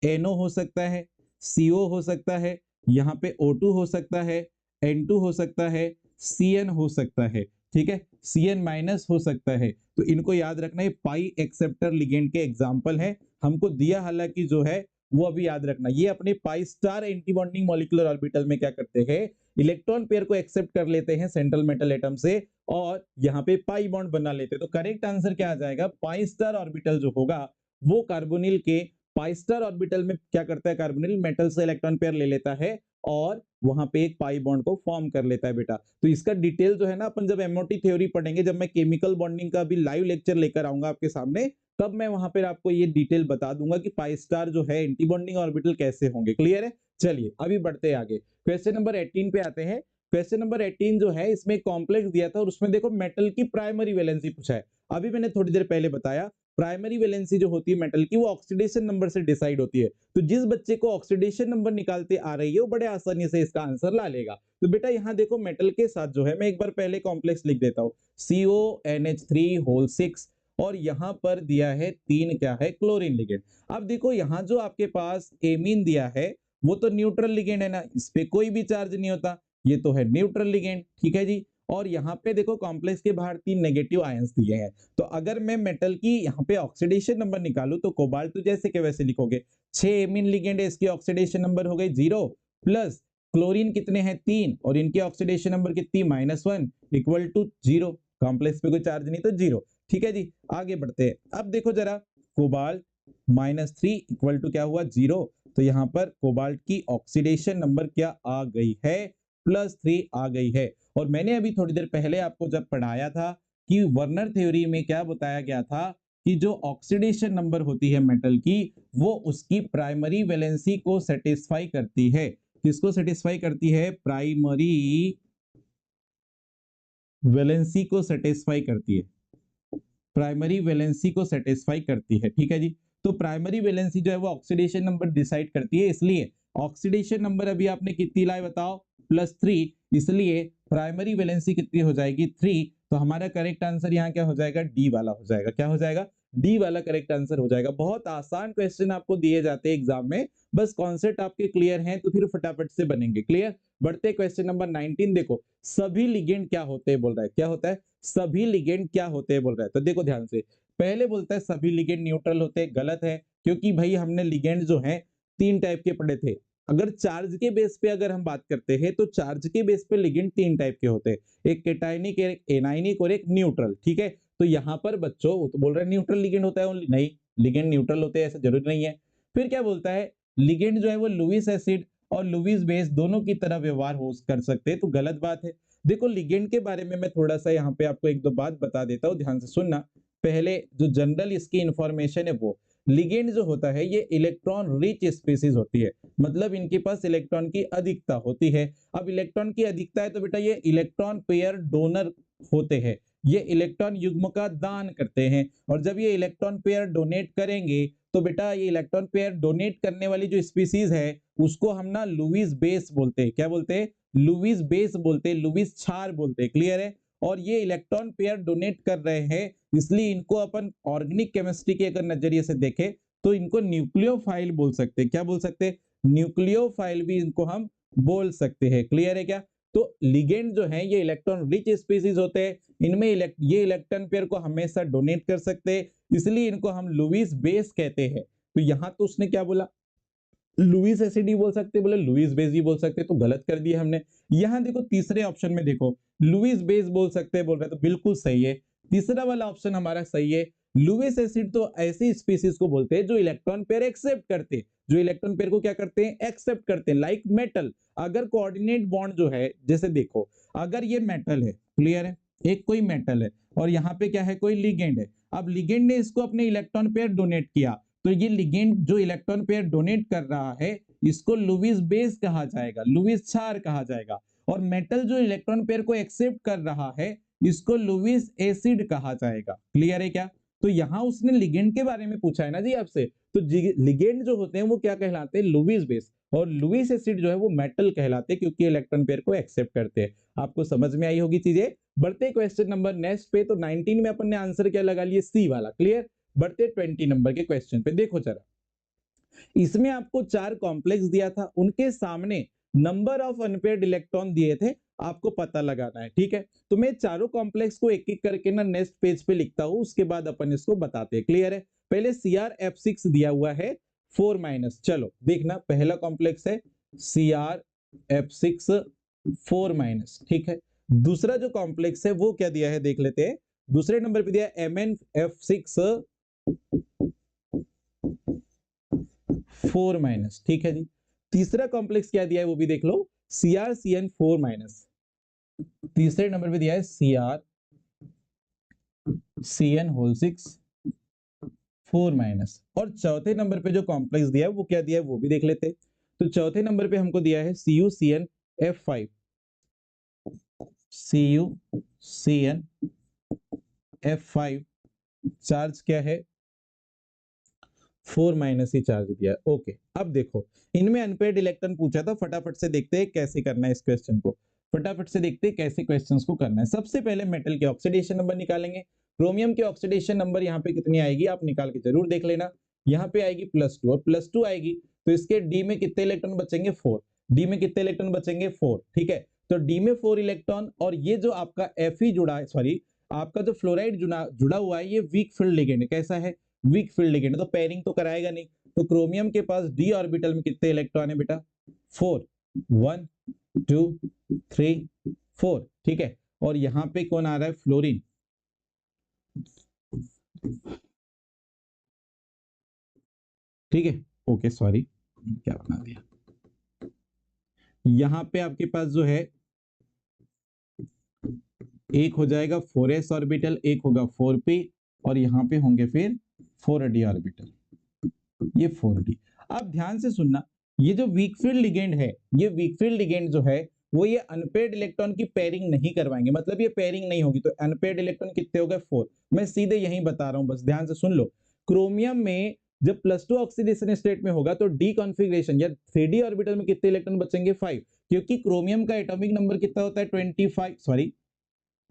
NO हो सकता है, CO हो सकता है, यहाँ पे O2 हो सकता है, N2 हो सकता है, CN हो सकता है। ठीक है, CN माइनस हो सकता है। तो इनको याद रखना, ये पाई एक्सेप्टर लिगेंड के एग्जाम्पल है, हमको दिया हालांकि जो है वो अभी याद रखना। ये अपने पाई star anti bonding molecular orbital में क्या करते हैं, इलेक्ट्रॉन पेयर को एक्सेप्ट कर लेते हैं सेंट्रल मेटल एटम से और यहाँ पे पाई बॉन्ड बना लेते हैं। तो करेक्ट आंसर क्या आ जाएगा, पाई स्टार ऑर्बिटल जो होगा वो कार्बोनिल के पाई स्टार ऑर्बिटल में क्या करता है, कार्बोनिल मेटल से इलेक्ट्रॉन पेयर ले लेता है और वहां पे एक पाई बॉन्ड को फॉर्म कर लेता है बेटा। तो इसका डिटेल जो है ना, अपन जब एमओटी थ्योरी पढ़ेंगे, जब मैं केमिकल बॉन्डिंग का भी लाइव लेक्चर लेकर आऊंगा आपके सामने, तब मैं वहां पर आपको ये डिटेल बता दूंगा कि पाई स्टार जो है एंटी बॉन्डिंग ऑर्बिटल कैसे होंगे। क्लियर है, चलिए अभी बढ़ते हैं आगे। क्वेश्चन नंबर 18 पे आते हैं। क्वेश्चन नंबर 18 जो है इसमें कॉम्प्लेक्स दिया था और उसमें देखो मेटल की प्राइमरी वैलेंसी पूछा है। अभी मैंने थोड़ी देर पहले बताया प्राइमरी वैलेंसी जो होती है मेटल की, वो ऑक्सीडेशन नंबर से डिसाइड होती है। तो जिस बच्चे को ऑक्सीडेशन नंबर निकालते आ रही है वो बड़े आसानी से इसका आंसर ला लेगा। तो बेटा यहाँ देखो मेटल के साथ जो है, मैं एक बार पहले कॉम्प्लेक्स लिख देता हूँ, CONH3 होल 6 और यहाँ पर दिया है 3 क्या है, क्लोरीन लिगेंड। अब देखो यहाँ जो आपके पास एमीन दिया है वो तो न्यूट्रल लिगेंड है ना, इस पे कोई भी चार्ज नहीं होता, ये तो है न्यूट्रल लिगेंड। ठीक है जी, और यहाँ पे देखो कॉम्प्लेक्स के बाहर 3 नेगेटिव आयंस दिए हैं। तो अगर मैं मेटल की यहाँ पे ऑक्सीडेशन नंबर निकालूं तो कोबाल्ट तो जैसे के वैसे लिखोगे, 6 एमीन लिगेंड है, इसकी ऑक्सीडेशन नंबर हो गई 0 प्लस क्लोरीन कितने हैं 3 और इनकी ऑक्सीडेशन नंबर कितनी -1 इक्वल टू 0। कॉम्प्लेक्स पे कोई चार्ज नहीं तो 0। ठीक है जी, आगे बढ़ते हैं। अब देखो जरा, कोबाल्ट -3 इक्वल टू क्या हुआ 0, तो यहाँ पर कोबाल्ट की ऑक्सीडेशन नंबर क्या आ गई है, +3 आ गई है। और मैंने अभी थोड़ी देर पहले आपको जब पढ़ाया था कि वर्नर थ्योरी में क्या बताया गया था कि जो ऑक्सीडेशन नंबर होती है मेटल की, वो उसकी प्राइमरी वैलेंसी को सेटिस्फाई करती है। किसको सेटिस्फाई करती है, प्राइमरी वैलेंसी को सेटिस्फाई करती है, प्राइमरी वैलेंसी को सेटिस्फाई करती है। ठीक है जी, तो प्राइमरी वैलेंसी जो है वो ऑक्सीडेशन नंबर डिसाइड करती है, इसलिए ऑक्सीडेशन नंबर अभी आपने कितनी लाई बताओ, +3, इसलिए प्राइमरी वैलेंसी कितनी हो जाएगी 3। तो हमारा करेक्ट आंसर यहाँ क्या हो जाएगा, डी वाला हो जाएगा। क्या हो जाएगा, डी वाला करेक्ट आंसर हो जाएगा। बहुत आसान क्वेश्चन आपको दिए जाते हैं एग्जाम में, बस कॉन्सेप्ट आपके क्लियर हैं तो फिर फटाफट से बनेंगे। क्लियर, बढ़ते क्वेश्चन नंबर 19। देखो सभी लिगेंड क्या होते हैं बोल रहा है, क्या होता है, सभी लिगेंड क्या होते हैं बोल रहा है। तो देखो ध्यान से, पहले बोलता है सभी लिगेंड न्यूट्रल होते हैं, गलत है, क्योंकि भाई हमने लिगेंड जो है 3 टाइप के पढ़े थे, अगर चार्ज के बेस पे अगर हम बात करते हैं तो चार्ज के बेस पे लिगेंड तीन टाइप के होते हैं, एक कैटायनिक, एक एनायनिक और एक न्यूट्रल। ठीक है, तो यहाँ पर बच्चों वो तो बोल रहे हैं न्यूट्रल लिगेंड होता है ओनली, नहीं लिगेंड न्यूट्रल होते हैं ऐसा जरूरी नहीं है। फिर क्या बोलता है, लिगेंड जो है वो लुईस एसिड और लुईस बेस दोनों की तरह व्यवहार हो कर सकते हैं, तो गलत बात है। देखो लिगेंड के बारे में मैं थोड़ा सा यहाँ पे आपको एक दो बात बता देता हूँ, ध्यान से सुनना। पहले जो जनरल इसकी इंफॉर्मेशन है वो, लिगेंड जो होता है ये इलेक्ट्रॉन रिच स्पीसीज होती है, मतलब इनके पास इलेक्ट्रॉन की अधिकता होती है। अब इलेक्ट्रॉन की अधिकता है तो बेटा ये इलेक्ट्रॉन पेयर डोनर होते हैं, ये इलेक्ट्रॉन युग्म का दान करते हैं। और जब ये इलेक्ट्रॉन पेयर डोनेट करेंगे तो बेटा ये इलेक्ट्रॉन पेयर डोनेट करने वाली जो स्पीसीज है उसको हम ना लुईस बेस बोलते हैं। क्या बोलते हैं? लुईस बेस बोलते हैं, लुईस क्षार बोलते हैं। क्लियर है? और ये इलेक्ट्रॉन पेयर डोनेट कर रहे हैं, इसलिए इनको अपन ऑर्गेनिक केमिस्ट्री के अगर नजरिए से देखें तो इनको न्यूक्लियोफाइल बोल सकते हैं। क्या बोल सकते हैं? न्यूक्लियोफाइल भी इनको हम बोल सकते हैं। क्लियर है क्या? तो लिगेंड जो है ये इलेक्ट्रॉन रिच स्पीसीज होते हैं, इनमें ये इलेक्ट्रॉन पेयर को हमेशा डोनेट कर सकते हैं, इसलिए इनको हम लुईस बेस कहते हैं। तो यहां तो उसने क्या बोला, लुईस एसिड ही बोल सकते, बोले लुईस बेस ही बोल सकते, तो गलत कर दिया हमने। यहां देखो तीसरे ऑप्शन में देखो लुईस बेस बोल सकते हैं बोल रहे, तो बिल्कुल सही है, तीसरा वाला ऑप्शन हमारा सही है। लुईस एसिड तो ऐसी स्पीसीज को बोलते हैं जो इलेक्ट्रॉन पेयर एक्सेप्ट करते हैं, जो इलेक्ट्रॉन पेयर को क्या करते हैं, एक्सेप्ट करते हैं, लाइक मेटल। अगर कोऑर्डिनेट बॉन्ड जो है, जैसे देखो अगर ये मेटल है, क्लियर है, एक कोई मेटल है और यहाँ पे क्या है, कोई लिगेंड है। अब लिगेंड ने इसको अपने इलेक्ट्रॉन पेयर डोनेट किया, तो ये लिगेंड जो इलेक्ट्रॉन पेयर डोनेट कर रहा है इसको लुईस बेस कहा जाएगा, लुईस क्षार कहा जाएगा। और मेटल जो इलेक्ट्रॉन पेयर को एक्सेप्ट कर रहा है इसको लुईस एसिड कहा जाएगा। क्लियर है क्या? तो यहां उसने लिगेंड के बारे में पूछा है ना जी आपसे, तो लिगेंड जो होते हैं वो क्या कहलाते हैं, लुईस बेस, और लुईस एसिड जो है वो मेटल कहलाते हैं क्योंकि इलेक्ट्रॉन पेयर को एक्सेप्ट करते हैं। आपको समझ में आई होगी चीजें। बढ़ते क्वेश्चन नंबर नेक्स्ट पे, तो 19 में अपन ने आंसर क्या लगा लिए, सी वाला। क्लियर? बढ़ते 20 नंबर के क्वेश्चन पे, देखो जरा, इसमें आपको चार कॉम्प्लेक्स दिया था, उनके सामने नंबर ऑफ अनपेयर्ड इलेक्ट्रॉन दिए थे, आपको पता लगाना है। ठीक है, तो मैं चारों कॉम्प्लेक्स को एक एक करके ना नेक्स्ट पेज पे लिखता हूं, उसके बाद अपन इसको बताते हैं। क्लियर है? पहले CrF6 दिया हुआ है 4-, चलो देखना, पहला कॉम्प्लेक्स है CrF6 4-। ठीक है, दूसरा जो कॉम्प्लेक्स है वो क्या दिया है देख लेते हैं, दूसरे नंबर पे दिया MnF6 4-। ठीक है जी, तीसरा कॉम्प्लेक्स क्या दिया है वो भी देख लो, CrCn 4-। तीसरे नंबर पे दिया है CrCn होल 6 4-। और चौथे नंबर पे जो कॉम्प्लेक्स दिया है वो क्या दिया है वो भी देख लेते। तो चौथे नंबर पे हमको दिया है CuCn F5, CuCn F5, charge क्या है 4- ही चार्ज दिया। ओके, अब देखो इनमें अनपेयर्ड इलेक्ट्रॉन पूछा था, फटाफट से देखते हैं कैसे करना है इस क्वेश्चन को, फटाफट से देखते हैं कैसे क्वेश्चंस को करना है। सबसे पहले मेटल के ऑक्सीडेशन नंबर निकालेंगे। क्रोमियम के ऑक्सीडेशन नंबर यहाँ पे कितनी आएगी आप निकाल के जरूर देख लेना, यहाँ पे आएगी +2 और +2 आएगी तो इसके डी में कितने इलेक्ट्रॉन बचेंगे 4, डी में कितने इलेक्ट्रॉन बचेंगे 4। ठीक है, तो डी में 4 इलेक्ट्रॉन, और ये जो आपका Fe जुड़ा है, सॉरी आपका जो फ्लोराइड जुड़ा हुआ है ये वीक फील्ड लिगेंड है। कैसा है? वीक फील्ड लिगेंड, तो पेयरिंग तो कराएगा नहीं। तो क्रोमियम के पास डी ऑर्बिटल में कितने इलेक्ट्रॉन है बेटा 4, 1 2 3 4। ठीक है, और यहां पे कौन आ रहा है, फ्लोरीन। ठीक है, ओके सॉरी क्या बना दिया, यहां पे आपके पास जो है एक हो जाएगा 4s ऑर्बिटल, एक होगा 4p, और यहां पे होंगे फिर 4d ऑर्बिटल, ये 4d। अब ध्यान से सुनना, ये जो वीक फील्ड लिगेंड है, ये वीक फील्ड लिगेंड जो है वो ये अनपेयर्ड इलेक्ट्रॉन की पेयरिंग नहीं करवाएंगे, मतलब ये पेयरिंग नहीं होगी। तो अनपेयर्ड इलेक्ट्रॉन कितने हो गए 4, मैं सीधे यही बता रहा हूं, बस ध्यान से सुन लो। क्रोमियम में जब +2 ऑक्सीडेशन स्टेट में होगा तो डी कॉन्फिगरेशन या 3d ऑर्बिटल में कितने इलेक्ट्रॉन बचेंगे 5, क्योंकि क्रोमियम का एटॉमिक नंबर कितना होता है 25, सॉरी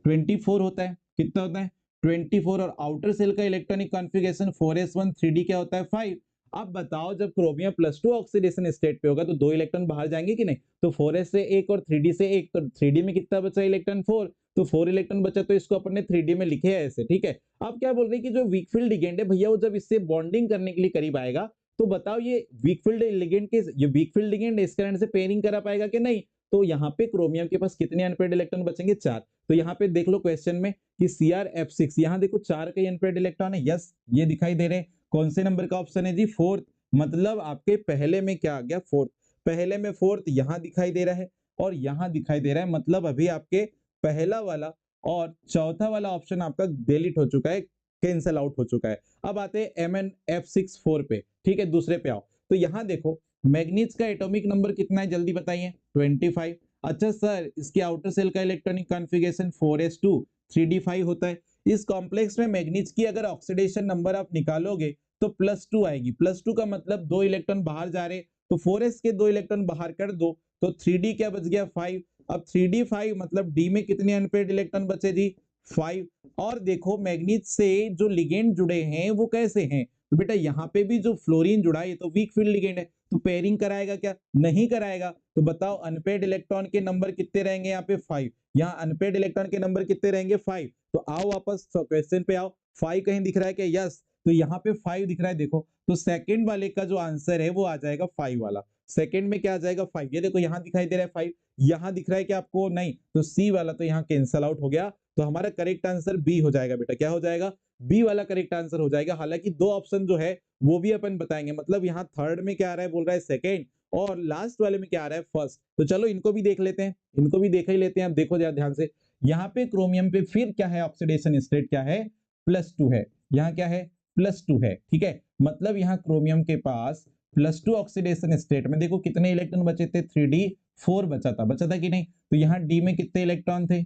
24 होता है। कितना होता है 24, और आउटर सेल का इलेक्ट्रॉनिक कॉन्फ़िगरेशन 4s1 3d क्या होता है 5। अब बताओ जब क्रोमियम +2 ऑक्सीडेशन स्टेट पे होगा तो दो इलेक्ट्रॉन बाहर जाएंगे कि नहीं, तो 4s से एक और 3d से एक, तो 3d में कितना बचा इलेक्ट्रॉन 4, तो 4 इलेक्ट्रॉन बचा, तो इसको अपन ने 3d में लिखे है ऐसे। ठीक है, अब क्या बोल रहे हैं कि जो वीक फील्ड लिगेंड है भैया वो जब इससे बॉन्डिंग करने के लिए करीब आएगा तो बताओ ये वीक फील्ड लिगेंड के, ये वीक फील्ड लिगेंड इस करंट से पेयरिंग करा पाएगा कि नहीं? तो यहाँ पे क्रोमियम के पास कितने अनपेयर्ड इलेक्ट्रॉन बचेंगे? 4। तो यहाँ पे देख लो क्वेश्चन में कि CrF6, यहाँ देखो 4 का अनपेयर्ड इलेक्ट्रॉन है। यस, ये दिखाई दे रहे हैं। कौन से नंबर का ऑप्शन है जी? 4th। मतलब आपके पहले में क्या आ गया? 4th। पहले में 4th यहाँ दिखाई दे रहा है और यहाँ दिखाई दे रहा है, मतलब अभी आपके पहला वाला और चौथा वाला ऑप्शन आपका डिलीट हो चुका है, कैंसल आउट हो चुका है। अब आते हैं MnF6 4 पे, ठीक है, दूसरे पे आओ। तो यहाँ देखो मैग्नीज का एटॉमिक नंबर कितना है, जल्दी बताइए? 25। अच्छा सर, इसके आउटर सेल का इलेक्ट्रॉनिक कॉन्फ़िगरेशन 4s2 3d5 होता है। इस कॉम्प्लेक्स में मैग्नीज की अगर ऑक्सीडेशन नंबर आप निकालोगे तो +2 आएगी। +2 का मतलब 2 इलेक्ट्रॉन बाहर जा रहे, तो 4s के 2 इलेक्ट्रॉन बाहर कर दो तो 3d क्या बच गया? 5। अब 3d5 मतलब d में कितने अनपेयर्ड इलेक्ट्रॉन बचे जी? 5। और देखो मैग्नीज से जो लिगेंड जुड़े हैं वो कैसे हैं? तो बेटा यहाँ पे भी जो फ्लोरीन जुड़ा है ये तो वीक फील्ड लिगेंड है, तो पेयरिंग कराएगा क्या? नहीं कराएगा। तो बताओ अनपेयर्ड इलेक्ट्रॉन के नंबर कितने रहेंगे यहाँ पे? 5। यहाँ अनपेयर्ड इलेक्ट्रॉन के नंबर कितने रहेंगे? 5। तो आओ वापस क्वेश्चन पे आओ। 5 कहीं दिख रहा है क्या? यस, तो यहाँ पे 5 दिख रहा है। देखो तो सेकंड वाले का जो आंसर है वो आ जाएगा 5 वाला। सेकंड में क्या आ जाएगा? 5। ये देखो यहाँ दिखाई दे रहा है 5, यहाँ दिख रहा है क्या आपको? नहीं। तो सी वाला तो यहाँ कैंसल आउट हो गया। तो हमारा करेक्ट आंसर बी हो जाएगा बेटा। क्या हो जाएगा? बी वाला करेक्ट आंसर हो जाएगा। हालांकि दो ऑप्शन जो है वो भी अपन बताएंगे, मतलब यहाँ थर्ड में क्या आ रहा है बोल रहा है सेकंड, और लास्ट वाले में क्या आ रहा है? फर्स्ट। तो चलो इनको भी देख लेते हैं, इनको भी देख ही लेते हैं। अब देखो जरा ध्यान से, यहाँ पे क्रोमियम पे फिर क्या है? ऑक्सीडेशन स्टेट क्या है? +2 है। यहाँ क्या है? +2 है, ठीक है। मतलब यहाँ क्रोमियम के पास +2 ऑक्सीडेशन स्टेट में देखो कितने इलेक्ट्रॉन बचे थे? 3d4 बचा था कि नहीं? तो यहाँ डी में कितने इलेक्ट्रॉन थे?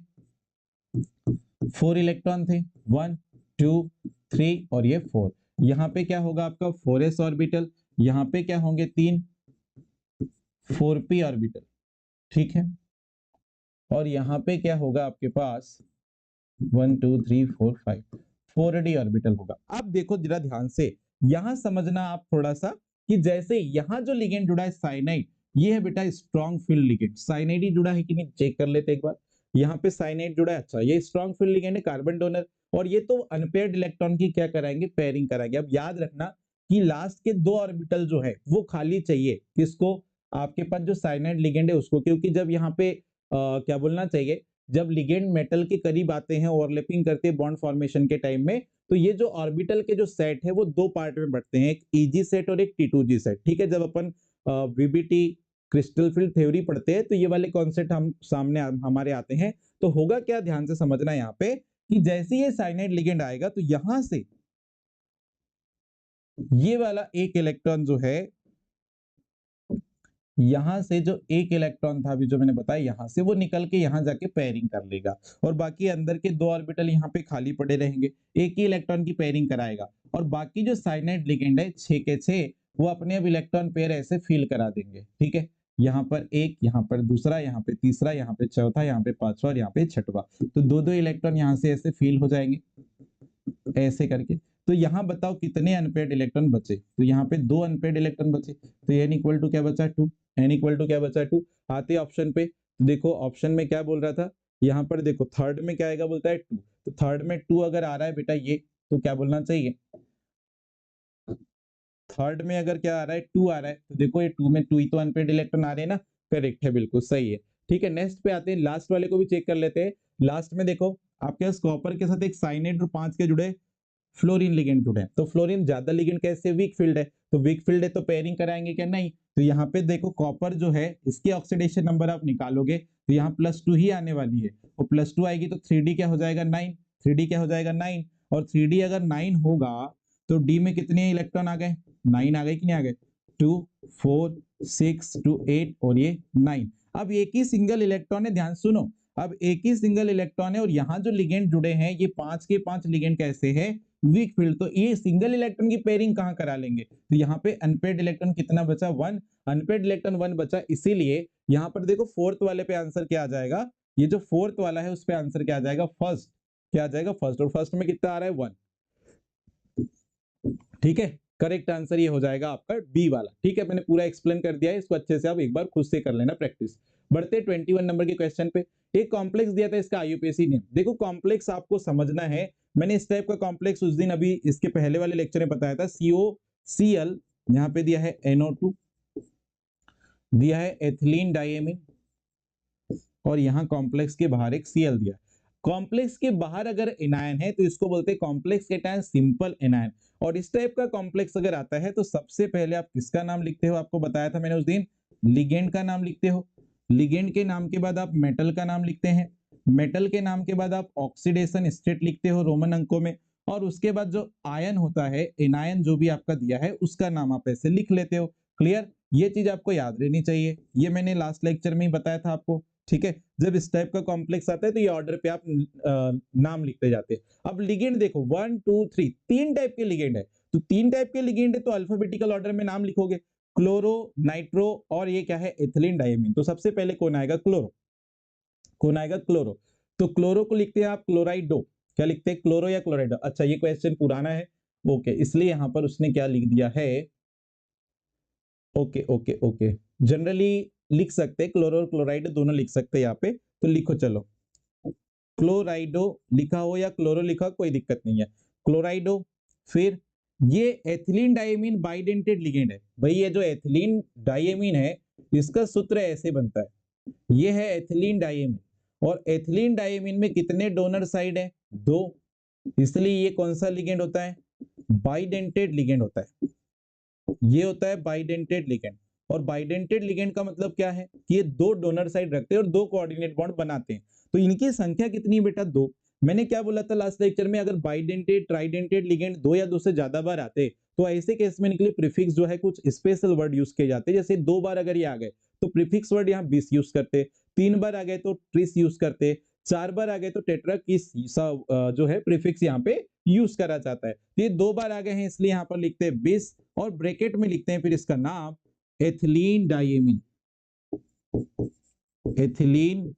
4 इलेक्ट्रॉन थे। 1 2 3 और ये 4। यहाँ पे क्या होगा आपका? 4s orbital. यहाँ पे क्या होंगे? 3 4p ऑर्बिटल, ठीक है। और यहाँ पे क्या होगा आपके पास? 1 2 3 4 5 4d ऑर्बिटल होगा। अब देखो जरा ध्यान से, यहां समझना आप थोड़ा सा कि जैसे यहां जो लिगेंड जुड़ा है साइनाइड, ये है बेटा स्ट्रॉन्ग फील्ड लिगेंड। साइनाइड ही जुड़ा है कि नहीं चेक कर लेते एक बार। यहाँ पे साइनाइड जुड़ा है, अच्छा ये स्ट्रॉन्ग फील्ड लिगेंड है, कार्बन डोनर। और ये तो अनपेयर्ड इलेक्ट्रॉन की क्या कराएंगे? पेयरिंग कराएंगे। अब याद रखना कि लास्ट के 2 ऑर्बिटल जो है वो खाली चाहिए किसको? आपके पास जो साइनाइड लिगेंड है उसको, क्योंकि जब यहाँ पे क्या बोलना चाहिए, जब लिगेंड मेटल के करीब आते हैं, ओवरलैपिंग करते हैं बॉन्ड फॉर्मेशन के टाइम में, तो ये जो ऑर्बिटल के जो सेट है वो 2 पार्ट में बढ़ते हैं, एक ईजी सेट और एक T2G सेट, ठीक है। जब अपन वीबीटी क्रिस्टल फील्ड थ्योरी पढ़ते हैं तो ये वाले कॉन्सेप्ट हम सामने हमारे आते हैं। तो होगा क्या, ध्यान से समझना यहाँ पे कि जैसे ये साइनाइड लिगेंड आएगा तो यहां से ये वाला एक इलेक्ट्रॉन जो है, यहां से जो एक इलेक्ट्रॉन था अभी जो मैंने बताया, यहां से वो निकल के यहां जाके पेयरिंग कर लेगा और बाकी अंदर के 2 ऑर्बिटल यहाँ पे खाली पड़े रहेंगे। एक ही इलेक्ट्रॉन की पेयरिंग कराएगा और बाकी जो साइनाइड लिगेंड है 6 के 6 वो अपने अब इलेक्ट्रॉन पेयर ऐसे फिल करा देंगे, ठीक है। यहाँ पर एक, यहाँ पर दूसरा, यहाँ पे तीसरा, यहाँ पे चौथा, यहाँ पे पांचवा और यहाँ पे छठवा। तो 2-2 इलेक्ट्रॉन यहाँ से ऐसे फिल हो जाएंगे ऐसे करके। तो यहाँ बताओ कितने अनपेयर्ड इलेक्ट्रॉन बचे? तो यहाँ पे 2 अनपेयर्ड इलेक्ट्रॉन बचे। तो n इक्वल टू क्या बचा? 2। n इक्वल टू क्या बचा? 2। आते ऑप्शन पे, तो देखो ऑप्शन में क्या बोल रहा था, यहाँ पर देखो थर्ड में क्या आएगा बोलता है 2। तो थर्ड में 2 अगर आ रहा है बेटा ये, तो क्या बोलना चाहिए? थर्ड में अगर क्या आ रहा है? 2 आ रहा है, तो देखो ये 2 में 2 ही तो अनपेयर्ड इलेक्ट्रॉन आ रहे हैं ना। करेक्ट है, बिल्कुल सही है, ठीक है। नेक्स्ट पे आते हैं, लास्ट वाले को भी चेक कर लेते हैं। लास्ट में देखो आपके पास कॉपर के साथ एक साइनाइड और 5 के जुड़े फ्लोरीन लिगेंड जुड़े हैं। तो फ्लोरीन ज्यादा लिगेंड कैसे? वीक फील्ड है, तो वीक फील्ड है तो पेयरिंग कराएंगे क्या? नहीं। तो यहाँ पे देखो कॉपर जो है इसके ऑक्सीडेशन नंबर आप निकालोगे तो यहाँ +2 ही आने वाली है, और +2 आएगी तो 3d क्या हो जाएगा? 9। 3d क्या हो जाएगा? 9। और 3d अगर 9 होगा तो d में कितने इलेक्ट्रॉन आ गए? 9 आ गए कि नहीं आ गए? 2 4 6 2 8 और ये 9। अब एक ही सिंगल इलेक्ट्रॉन है, ध्यान सुनो। अब एक ही सिंगल इलेक्ट्रॉन है और यहाँ जो लिगेंड जुड़े हैं ये 5 के 5 लिगेंड कैसे है? Weak field. तो ये सिंगल इलेक्ट्रॉन की पेयरिंग कहां करा लेंगे? तो यहाँ पे अनपेयर्ड इलेक्ट्रॉन कितना बचा? 1। अनपेयर्ड इलेक्ट्रॉन 1 बचा, इसीलिए यहाँ पर देखो फोर्थ वाले पे आंसर क्या आ जाएगा? ये जो फोर्थ वाला है उस पे आंसर क्या आ जाएगा? फर्स्ट। क्या आ जाएगा? फर्स्ट। और फर्स्ट में कितना आ रहा है? 1, ठीक है। करेक्ट आंसर ये हो जाएगा आपका बी वाला, ठीक है। मैंने पूरा एक्सप्लेन कर दिया है, इसको अच्छे से आप एक बार खुद से कर लेना प्रैक्टिस। बढ़ते 21 नंबर के क्वेश्चन पे। एक कॉम्प्लेक्स दिया था, इसका आईयूपीएसी नेम। देखो कॉम्प्लेक्स आपको समझना है, मैंने इस टाइप का कॉम्प्लेक्स उस दिन अभी इसके पहले वाले लेक्चर में बताया था, COCl यहाँ पे दिया है NO2, दिया है एथिलीन डाइएमीन, और यहाँ कॉम्प्लेक्स के बाहर एक Cl दिया है। कॉम्प्लेक्स के बाहर अगर एनायन है तो इसको बोलते हैं कॉम्प्लेक्स केटायन सिंपल एनायन। और इस टाइप का कॉम्प्लेक्स अगर आता है तो सबसे पहले आप किसका नाम लिखते हो, आपको बताया था मैंने उस दिन, लिगेंड का नाम लिखते हो। लिगेंड के नाम के बाद आप मेटल का नाम लिखते हैं, मेटल के नाम के बाद आप ऑक्सीडेशन स्टेट लिखते हो रोमन अंकों में, और उसके बाद जो आयन होता है, एनायन जो भी आपका दिया है उसका नाम आप ऐसे लिख लेते हो। क्लियर? ये चीज आपको याद रहनी चाहिए, ये मैंने लास्ट लेक्चर में ही बताया था आपको। ठीक है, जब इस टाइप का कॉम्प्लेक्स आता है तो ये ऑर्डर पे आप नाम लिखते जाते हैं। अब लिगेंड देखो 1 2 3 तीन टाइप के लिगेंड है, तो तीन टाइप के लिगेंड है तो अल्फाबेटिकल ऑर्डर में नाम लिखोगे, क्लोरो, नाइट्रो और ये क्या है, एथिलीन डाइमीन। तो सबसे पहले कौन आएगा, क्लोरो। कौन आएगा, क्लोरो। तो क्लोरो को लिखते हैं आप क्लोराइडो। क्या लिखते हैं, क्लोरो या क्लोराइडो। अच्छा ये क्वेश्चन पुराना है, ओके, इसलिए यहां पर उसने क्या लिख दिया है, ओके ओके ओके, जनरली लिख सकते हैं क्लोरो और क्लोराइड दोनों लिख सकते हैं यहाँ पे, तो लिखो चलो, क्लोराइडो लिखा हो या क्लोरो लिखा हो कोई दिक्कत नहीं है, क्लोराइडो। फिर ये एथिलीन डाइमीन बाइडेंटेड लिगेंड है भाई, ये जो एथिलीन डाइमीन है इसका सूत्र ऐसे बनता है, ये है एथिलीन डाइमीन, और एथिलीन डाइमीन में कितने डोनर साइड है, दो, इसलिए ये कौन सा लिगेंड होता है, बाइडेंटेड लिगेंड होता है, ये होता है बाइडेंटेड लिगेंड। और बाइडेंटेड लिगेंड का मतलब क्या है कि ये दो डोनर साइड रखते हैं और दो कोऑर्डिनेट बॉन्ड बनाते हैं। तो इनकी संख्या कितनी है बेटा, दो। मैंने क्या बोला था लास्ट लेक्चर में, अगर बाइडेंटेड ट्राइडेंटेड लिगेंड दो या दो से ज्यादा बार आते तो ऐसे केस में इनके लिए प्रीफिक्स जो है कुछ स्पेशल वर्ड यूज किए जाते हैं। जैसे दो बार अगर ये आ गए तो प्रीफिक्स वर्ड यहाँ बिस यूज करते, तीन बार आ गए तो ट्रिस यूज करते, चार बार आ गए तो टेट्रा किस जो है प्रीफिक्स यहाँ पे यूज करा जाता है। ये दो बार आ गए हैं इसलिए यहाँ पर लिखते हैं बिस, और ब्रैकेट में लिखते हैं फिर इसका नाम एथिलीन डाइएमीन, एथिलीन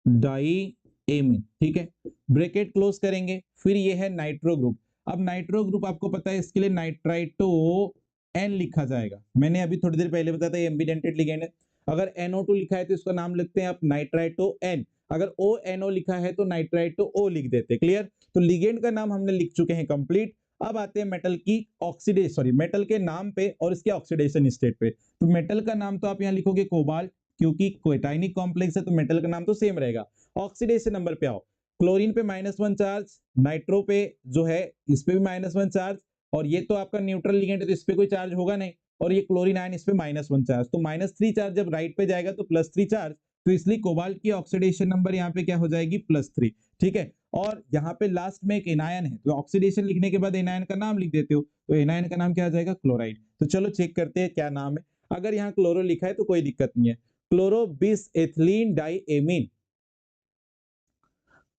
डाइएमीन। ठीक है, ब्रैकेट क्लोज करेंगे, फिर ये है नाइट्रो ग्रुप। अब नाइट्रो ग्रुप आपको पता है इसके लिए नाइट्राइटो एन लिखा जाएगा, मैंने अभी थोड़ी देर पहले बताया था एम्बिडेंटेड लिगेंड है। अगर NO2 लिखा है तो इसका नाम लिखते हैं आप नाइट्राइटो एन, अगर ONO लिखा है तो नाइट्राइटो ओ लिख देते हैं। क्लियर? तो लिगेंड का नाम हमने लिख चुके हैं कंप्लीट। अब आते हैं मेटल की ऑक्सीडेशन, सॉरी मेटल के नाम पे और इसके ऑक्सीडेशन स्टेट पे। तो मेटल का नाम तो आप यहाँ लिखोगे कोबाल्ट, क्योंकि क्वेटाइनिक कॉम्प्लेक्स है तो मेटल का नाम तो सेम रहेगा। ऑक्सीडेशन नंबर पे आओ, क्लोरीन पे -1 चार्ज, नाइट्रो पे जो है इस पे भी -1 चार्ज, और ये तो आपका न्यूट्रल लिगेंड है तो इस पे कोई चार्ज होगा नहीं, और ये क्लोरीन आयन इस पे -1 चार्ज, तो -3 चार्ज जब राइट पे जाएगा तो +3 चार्ज, तो इसलिए कोबाल्ट की ऑक्सीडेशन नंबर यहाँ पे क्या हो जाएगी, +3। ठीक है, और यहाँ पे लास्ट में एक एनायन है तो ऑक्सीडेशन लिखने के बाद एनायन का नाम लिख देते हो, तो एनायन का नाम क्या आ जाएगा, क्लोराइड। तो चलो चेक करते हैं क्या नाम है। अगर यहाँ क्लोरो लिखा है तो कोई दिक्कत नहीं है, क्लोरो बिस एथिलीन डाइएमीन,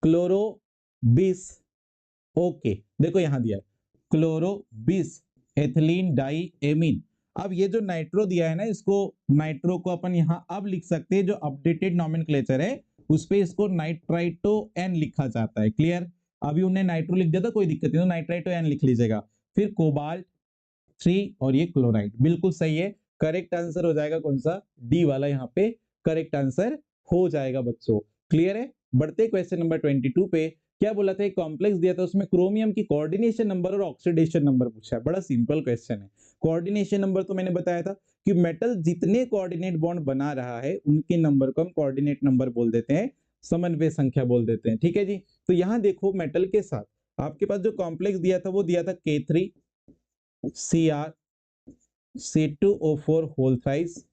क्लोरो बिस, ओके देखो यहां दिया है क्लोरो बिस एथिलीन डाइएमीन। अब ये जो नाइट्रो दिया है ना, इसको नाइट्रो को अपन यहां अब लिख सकते हैं, जो अपडेटेड नॉमेनक्लेचर है उस पे इसको नाइट्राइटो एन लिखा जाता है। क्लियर? अभी उन्हें नाइट्रो लिख दिया था, कोई दिक्कत नहीं, तो नाइट्राइटो एन लिख लीजिएगा। फिर कोबाल्ट 3 और ये क्लोराइड, बिल्कुल सही है। करेक्ट आंसर हो जाएगा कौन सा, डी वाला यहाँ पे करेक्ट आंसर हो जाएगा बच्चों। क्लियर है? बढ़ते क्वेश्चन नंबर 22 पे। क्या बोला था, एक कॉम्प्लेक्स दिया था उसमें क्रोमियम की कोऑर्डिनेशन नंबर और ऑक्सीडेशन नंबर पूछा है। बड़ा सिंपल क्वेश्चन है। कोऑर्डिनेशन नंबर तो मैंने बताया था कि मेटल जितने कोऑर्डिनेट बॉन्ड बना रहा है उनके नंबर को हम कोऑर्डिनेट नंबर बोल देते हैं, समन्वय संख्या बोल देते हैं। ठीक है जी, तो यहां देखो मेटल के साथ आपके पास जो कॉम्प्लेक्स दिया था वो दिया था K3 Cr C2O4 whole thrice,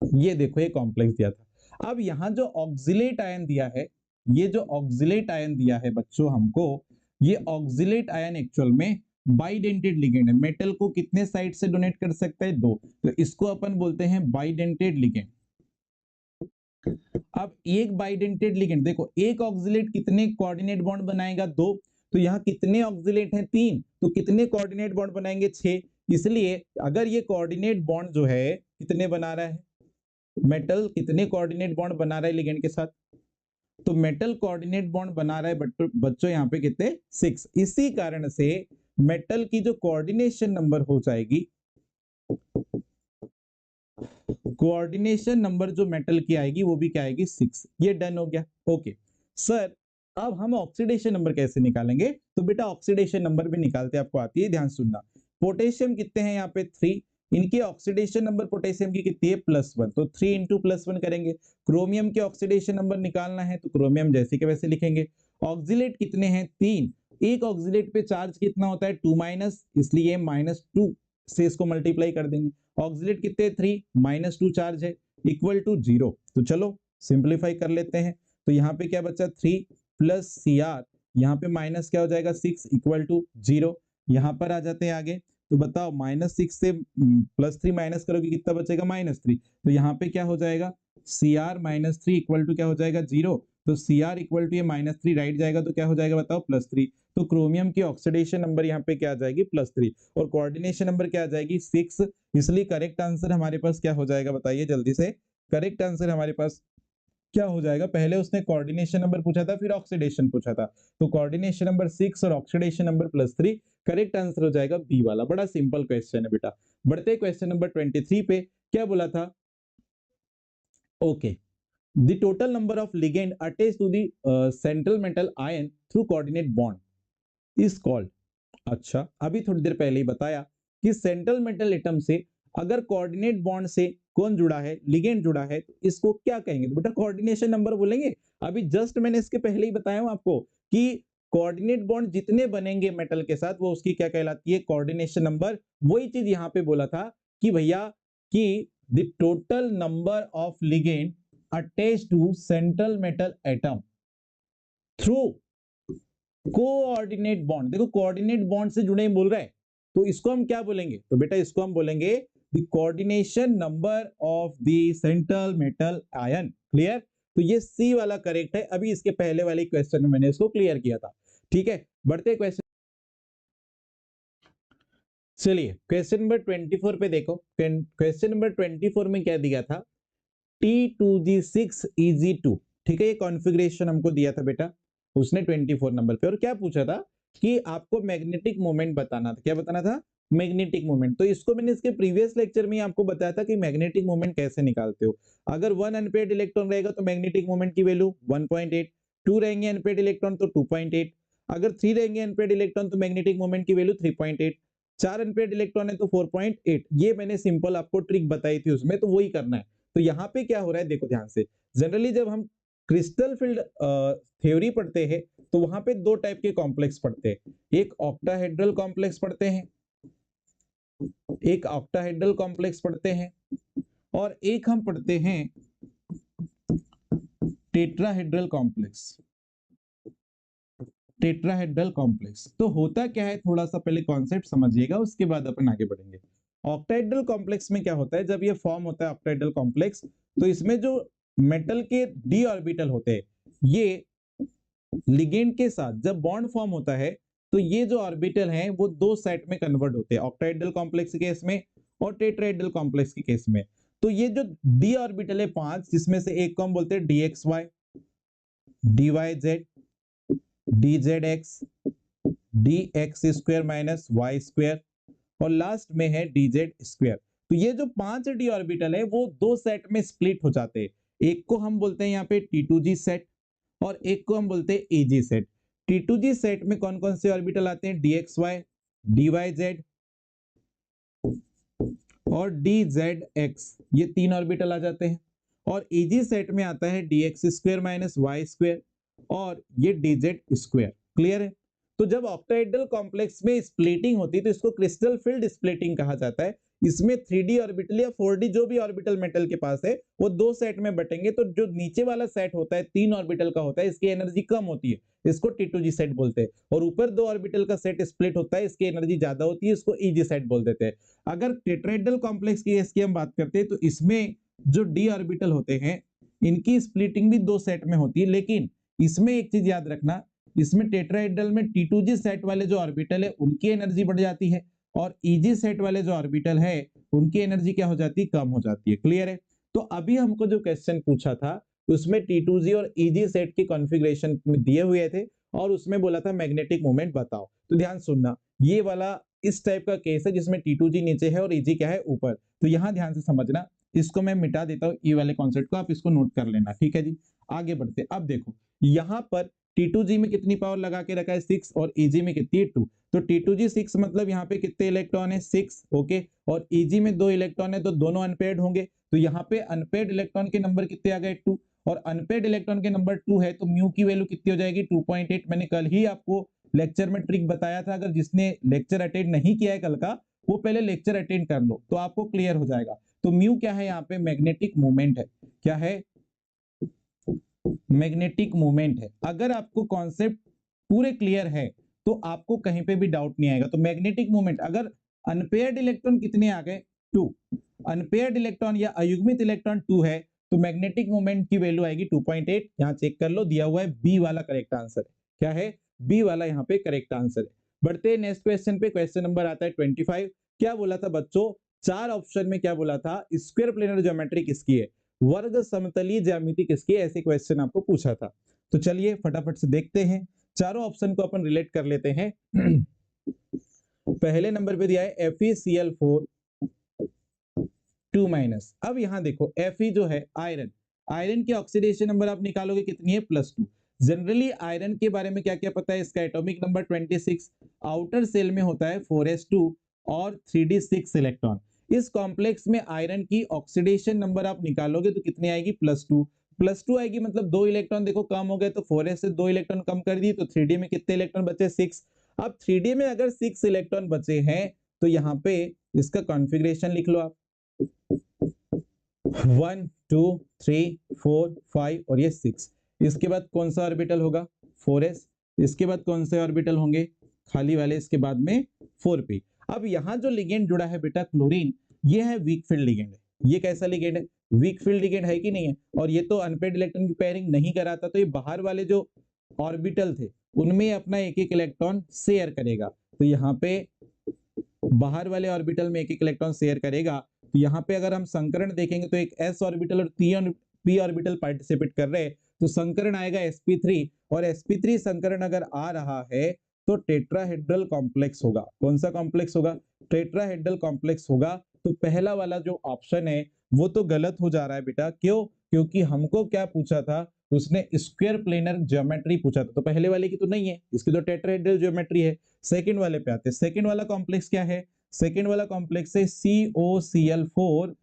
ये देखो ये कॉम्प्लेक्स दिया था। अब यहां जो ऑक्सिलेट आयन दिया है, ये जो ऑक्सिलेट आयन दिया है बच्चों हमको, ये ऑक्सिलेट आयन एक्चुअल में बाइडेंटेड लिगेंड है। मेटल को कितने साइड से डोनेट कर सकता है, दो, तो इसको अपन बोलते हैं बाइडेंटेड लिगेंड। अब एक बाइडेंटेड लिगेंड देखो, एक ऑक्सिलेट कितने कोऑर्डिनेट बॉन्ड बनाएगा, दो, तो यहाँ कितने ऑक्सिलेट हैं, तीन, तो कितने कोऑर्डिनेट बॉन्ड बनाएंगे, 6। इसलिए अगर ये कोऑर्डिनेट बॉन्ड जो है कितने बना रहा है, मेटल कितने कोऑर्डिनेट बॉन्ड बना रहा है लिगेंड के साथ, तो मेटल कोऑर्डिनेट बॉन्ड बना रहा है बच्चों यहाँ पे कितने, 6। इसी कारण से मेटल की जो कोऑर्डिनेशन नंबर हो जाएगी, कोऑर्डिनेशन नंबर जो मेटल की आएगी वो भी क्या आएगी, 6। ये डन हो गया। ओके सर, अब हम ऑक्सीडेशन नंबर कैसे निकालेंगे, तो बेटा ऑक्सीडेशन नंबर भी निकालते आपको आती है, ध्यान सुनना। पोटेशियम कितने हैं यहाँ पे 3, इनकी ऑक्सीडेशन नंबर पोटेशियम की कितनी है +1, तो 3 इंटू +1 करेंगे। क्रोमियम के ऑक्सीडेशन नंबर निकालना है तो क्रोमियम जैसे के वैसे लिखेंगे। ऑक्सीलेट कितने हैं 3, एक ऑक्सीलेट पे चार्ज कितना होता है 2-, इसलिए -2 से इसको मल्टीप्लाई कर देंगे। ऑक्सीलेट कितने 3, -2 चार्ज है इक्वल टू 0। तो चलो सिंप्लीफाई कर लेते हैं। तो यहाँ पे क्या बचा 3 प्लस Cr, यहाँ पे माइनस क्या हो जाएगा 6 इक्वल टू 0। यहाँ पर आ जाते हैं आगे, तो बताओ -6 से +3 माइनस करोगे कितना बचेगा -3। तो यहाँ पे क्या हो जाएगा Cr -3 इक्वल टू क्या हो जाएगा 0। तो Cr इक्वल टू ये -3 राइट जाएगा तो क्या हो जाएगा बताओ +3। तो क्रोमियम की ऑक्सीडेशन नंबर यहाँ पे क्या आ जाएगी +3 और कोऑर्डिनेशन नंबर क्या आ जाएगी 6। इसलिए करेक्ट आंसर हमारे पास क्या हो जाएगा बताइए जल्दी से। करेक्ट आंसर हमारे पास क्या हो जाएगा, पहले उसने कोऑर्डिनेशन नंबर पूछा था फिर ऑक्सीडेशन पूछा था, तो कोऑर्डिनेशन नंबर 6 और ऑक्सीडेशन नंबर +3। करेक्ट आंसर हो जाएगा बी वाला। बड़ा सिंपल क्वेश्चन है बेटा। बढ़ते हैं क्वेश्चन नंबर 23 पे। क्या बोला था, okay, the total number of ligand attached to the central metal ion through coordinate bond is called. अच्छा, अभी थोड़ी देर पहले ही बताया कि सेंट्रल मेटल एटम से अगर कोऑर्डिनेट बॉन्ड से कौन जुड़ा है, लिगेंड जुड़ा है, तो इसको क्या कहेंगे, तो बेटा कोऑर्डिनेशन नंबर बोलेंगे। अभी जस्ट मैंने इसके पहले ही बताया हूं आपको कि कोऑर्डिनेट बॉन्ड जितने बनेंगे मेटल के साथ वो उसकी क्या कहलाती है कोऑर्डिनेशन नंबर। वही चीज यहां पे बोला था कि भैया कि the total number of ligand attached to central metal atom through coordinate bond. देखो कोऑर्डिनेट बॉन्ड से जुड़े बोल रहा है, तो इसको हम क्या बोलेंगे, तो बेटा इसको हम बोलेंगे the coordination number of the central metal ion. Clear, तो ये सी वाला करेक्ट है। अभी इसके पहले वाले क्वेश्चन में मैंने इसको क्लियर किया था। ठीक है, बढ़ते क्वेश्चन, चलिए क्वेश्चन नंबर 24 पे देखो। क्वेश्चन नंबर 24 में क्या दिया था, T2G6Eg2। ठीक है, ये कॉन्फ़िगरेशन हमको दिया था बेटा उसने 24 नंबर पे, और क्या पूछा था कि आपको मैग्नेटिक मोमेंट बताना था। क्या बताना था, मैग्नेटिक मोमेंट। तो इसको मैंने इसके प्रीवियस लेक्चर में आपको बताया था कि मैग्नेटिक मोमेंट कैसे निकालते हो। अगर 1 अनपेयर्ड इलेक्ट्रॉन रहेगा तो मैग्नेटिक मोमेंट की वैल्यू 1.8, 2 रहेंगे अनपेयर्ड इलेक्ट्रॉन तो 2.8, अगर 3 रहेंगे अनपेयर्ड इलेक्ट्रॉन तो मैग्नेटिक मोमेंट की वैल्यू 3.8, 4 अनपेयर्ड इलेक्ट्रॉन है तो 4.8। ये मैंने सिंपल आपको ट्रिक बताई थी उसमें, तो वही करना है। तो यहाँ पे क्या हो रहा है देखो ध्यान से, जनरली जब हम क्रिस्टल फील्ड थ्योरी पढ़ते हैं तो वहां पे दो टाइप के कॉम्प्लेक्स पढ़ते हैं, एक ऑक्टाहेड्रल कॉम्प्लेक्स पढ़ते हैं, एक ऑक्टाहेड्रल कॉम्प्लेक्स पढ़ते हैं, और एक हम पढ़ते हैं टेट्राहेड्रल कॉम्प्लेक्स। टेट्राहेड्रल कॉम्प्लेक्स तो होता क्या है, थोड़ा सा पहले कॉन्सेप्ट समझिएगा उसके बाद अपन आगे बढ़ेंगे। ऑक्टाहेड्रल कॉम्प्लेक्स में क्या होता है, जब ये फॉर्म होता है ऑक्टाहेड्रल कॉम्प्लेक्स, तो इसमें जो मेटल के डी ऑर्बिटल होते हैं, ये लिगेंड के साथ जब बॉन्ड फॉर्म होता है तो ये जो ऑर्बिटल हैं वो दो सेट में कन्वर्ट होते हैं, ऑक्टाहेड्रल कॉम्प्लेक्स के केस में और टेट्राहेड्रल कॉम्प्लेक्स के केस में। तो ये जो डी ऑर्बिटल है 5, जिसमें से एक को हम बोलते हैं DXY, DYZ, DZX, DX² minus Y square, और लास्ट में है DZ²। तो ये जो 5 डी ऑर्बिटल है वो दो सेट में स्प्लिट हो जाते हैं। एक को हम बोलते हैं यहाँ पे T2G सेट और एक को हम बोलते हैं AG सेट। T2G सेट में कौन कौन से ऑर्बिटल आते हैं, DXY, DYZ और DZX, ये 3 ऑर्बिटल आ जाते हैं। और AG सेट में आता है DX² माइनस वाई स्क्वायर और ये DZ²। क्लियर है। तो जब ऑक्टाहेड्रल कॉम्प्लेक्स में स्प्लिटिंग होती है तो इसको क्रिस्टल फील्ड स्प्लिटिंग कहा जाता है। इसमें 3D ऑर्बिटल या 4D जो भी ऑर्बिटल मेटल के पास है वो दो सेट में बटेंगे। तो जो नीचे वाला सेट होता है 3 ऑर्बिटल का होता है, इसकी एनर्जी कम होती है, इसको T2G सेट बोलते हैं। और ऊपर 2 ऑर्बिटल का सेट स्प्लिट होता है, इसकी एनर्जी ज्यादा होती है, इसको EG सेट बोल देते हैं। अगर टेट्राहेड्रल कॉम्प्लेक्स की इसकी हम बात करते हैं तो इसमें जो डी ऑर्बिटल होते हैं इनकी स्प्लिटिंग भी दो सेट में होती है, लेकिन इसमें एक चीज याद रखना, इसमें टेट्राहेड्रल में T2G सेट वाले जो ऑर्बिटल है उनकी एनर्जी बढ़ जाती है और EG सेट वाले जो ऑर्बिटल है उनकी एनर्जी क्या हो जाती है, कम हो जाती है। क्लियर है। तो अभी हमको जो क्वेश्चन पूछा था उसमें T2G और EG सेट की कॉन्फ़िगरेशन दिए हुए थे और उसमें बोला था मैग्नेटिक मोमेंट बताओ। तो ध्यान सुनना, ये वाला इस टाइप का केस है जिसमें T2G नीचे है और EG क्या है, ऊपर। तो यहां ध्यान से समझना, इसको मैं मिटा देता हूं, ये वाले कॉन्सेप्ट को आप इसको नोट कर लेना। ठीक है जी, आगे बढ़ते। अब देखो यहां पर T2G में कितनी पावर लगा के रखा है 6 और Eg में कितनी है 2। तो T2G 6 मतलब यहाँ पे कितने इलेक्ट्रॉन है 6, ओके, और Eg में 2 इलेक्ट्रॉन है तो दोनों अनपेयर्ड होंगे। तो यहाँ पे अनपेयर्ड इलेक्ट्रॉन के नंबर कितने आ गए 2, और अनपेयर्ड इलेक्ट्रॉन के नंबर 2 है तो म्यू की वैल्यू कितनी हो जाएगी 2.8। मैंने कल ही आपको लेक्चर में ट्रिक बताया था, अगर जिसने लेक्चर अटेंड नहीं किया है कल का वो पहले लेक्चर अटेंड कर लो तो आपको क्लियर हो जाएगा। तो म्यू क्या है यहाँ पे मैग्नेटिक मूवमेंट है, क्या है मैग्नेटिक मूवमेंट है। अगर आपको कॉन्सेप्ट पूरे क्लियर है तो आपको कहीं पे भी डाउट नहीं आएगा। तो मैग्नेटिक मूवमेंट, अगर अनपेयर्ड इलेक्ट्रॉन कितने आ गए 2, अनपेयर्ड इलेक्ट्रॉन या अयुग्मित इलेक्ट्रॉन 2 है तो मैग्नेटिक मूवमेंट की वैल्यू आएगी 2.8। यहाँ चेक कर लो, दिया हुआ है बी वाला करेक्ट आंसर है, क्या है बी वाला यहाँ पे करेक्ट आंसर है। बढ़ते हैं नेक्स्ट क्वेश्चन पे। क्वेश्चन नंबर आता है 25। क्या बोला था बच्चों, 4 ऑप्शन में क्या बोला था, स्क्वायर प्लेनर ज्योमेट्री किसकी है, वर्ग समतलीय ज्यामिति किसकी है, ऐसे क्वेश्चन आपको पूछा था। तो चलिए फटाफट से देखते हैं, चारों ऑप्शन को अपन रिलेट कर लेते हैं। पहले नंबर पे दिया है FeCl4 2-। अब यहां देखो Fe जो है आयरन, आयरन की ऑक्सीडेशन नंबर आप निकालोगे कितनी है +2। जनरली आयरन के बारे में क्या क्या पता है, इसका एटॉमिक नंबर 26, आउटर सेल में होता है 4s2 और 3d6 इलेक्ट्रॉन। इस कॉम्प्लेक्स में आयरन की ऑक्सीडेशन नंबर आप निकालोगे तो कितनी आएगी +2 आएगी, मतलब 2 इलेक्ट्रॉन देखो कम हो गए तो 4s से 2 इलेक्ट्रॉन कम कर दिए तो 3d में कितने इलेक्ट्रॉन बचे 6। अब 3d में अगर 6 इलेक्ट्रॉन बचे हैं तो यहाँ पे इसका कॉन्फ़िगरेशन लिख लो आप 1 2 3 4 5 और ये 6। इसके बाद कौन सा ऑर्बिटल होगा 4s, इसके बाद कौन से ऑर्बिटल होंगे खाली वाले, इसके बाद में 4p। अब यहाँ जो लिगेंड जुड़ा है बेटा क्लोरीन, ये है वीक फील्ड लिगेंड है। ये कैसा लिगेंड है, वीक फील्ड लिगेंड है कि नहीं है, और ये तो अनपेयर्ड इलेक्ट्रॉन की पेयरिंग नहीं कराता, तो ये बाहर वाले जो ऑर्बिटल थे उनमें अपना एक एक इलेक्ट्रॉन शेयर करेगा। तो यहाँ पे बाहर वाले ऑर्बिटल में एक एक इलेक्ट्रॉन शेयर करेगा। तो यहाँ पे अगर हम संकरण देखेंगे तो एक s ऑर्बिटल और p ऑर्बिटल पार्टिसिपेट कर रहे हैं, तो संकरण आएगा sp3, और sp3 संकरण अगर आ रहा है तो टेट्राहेड्रल कॉम्प्लेक्स होगा। कौन सा कॉम्प्लेक्स होगा, टेट्राहेड्रल कॉम्प्लेक्स होगा। तो पहला वाला जो ऑप्शन है वो तो गलत हो जा रहा है बेटा, क्यों, क्योंकि हमको क्या पूछा था, उसने स्क्वायर प्लेनर ज्योमेट्री पूछा था, तो पहले वाले की तो नहीं है, इसकी तो टेट्राहेड्रल ज्योमेट्री है। सेकंड वाले पे आते हैं, सेकंड वाला कॉम्प्लेक्स क्या है, सेकंड वाला कॉम्प्लेक्स है COCl4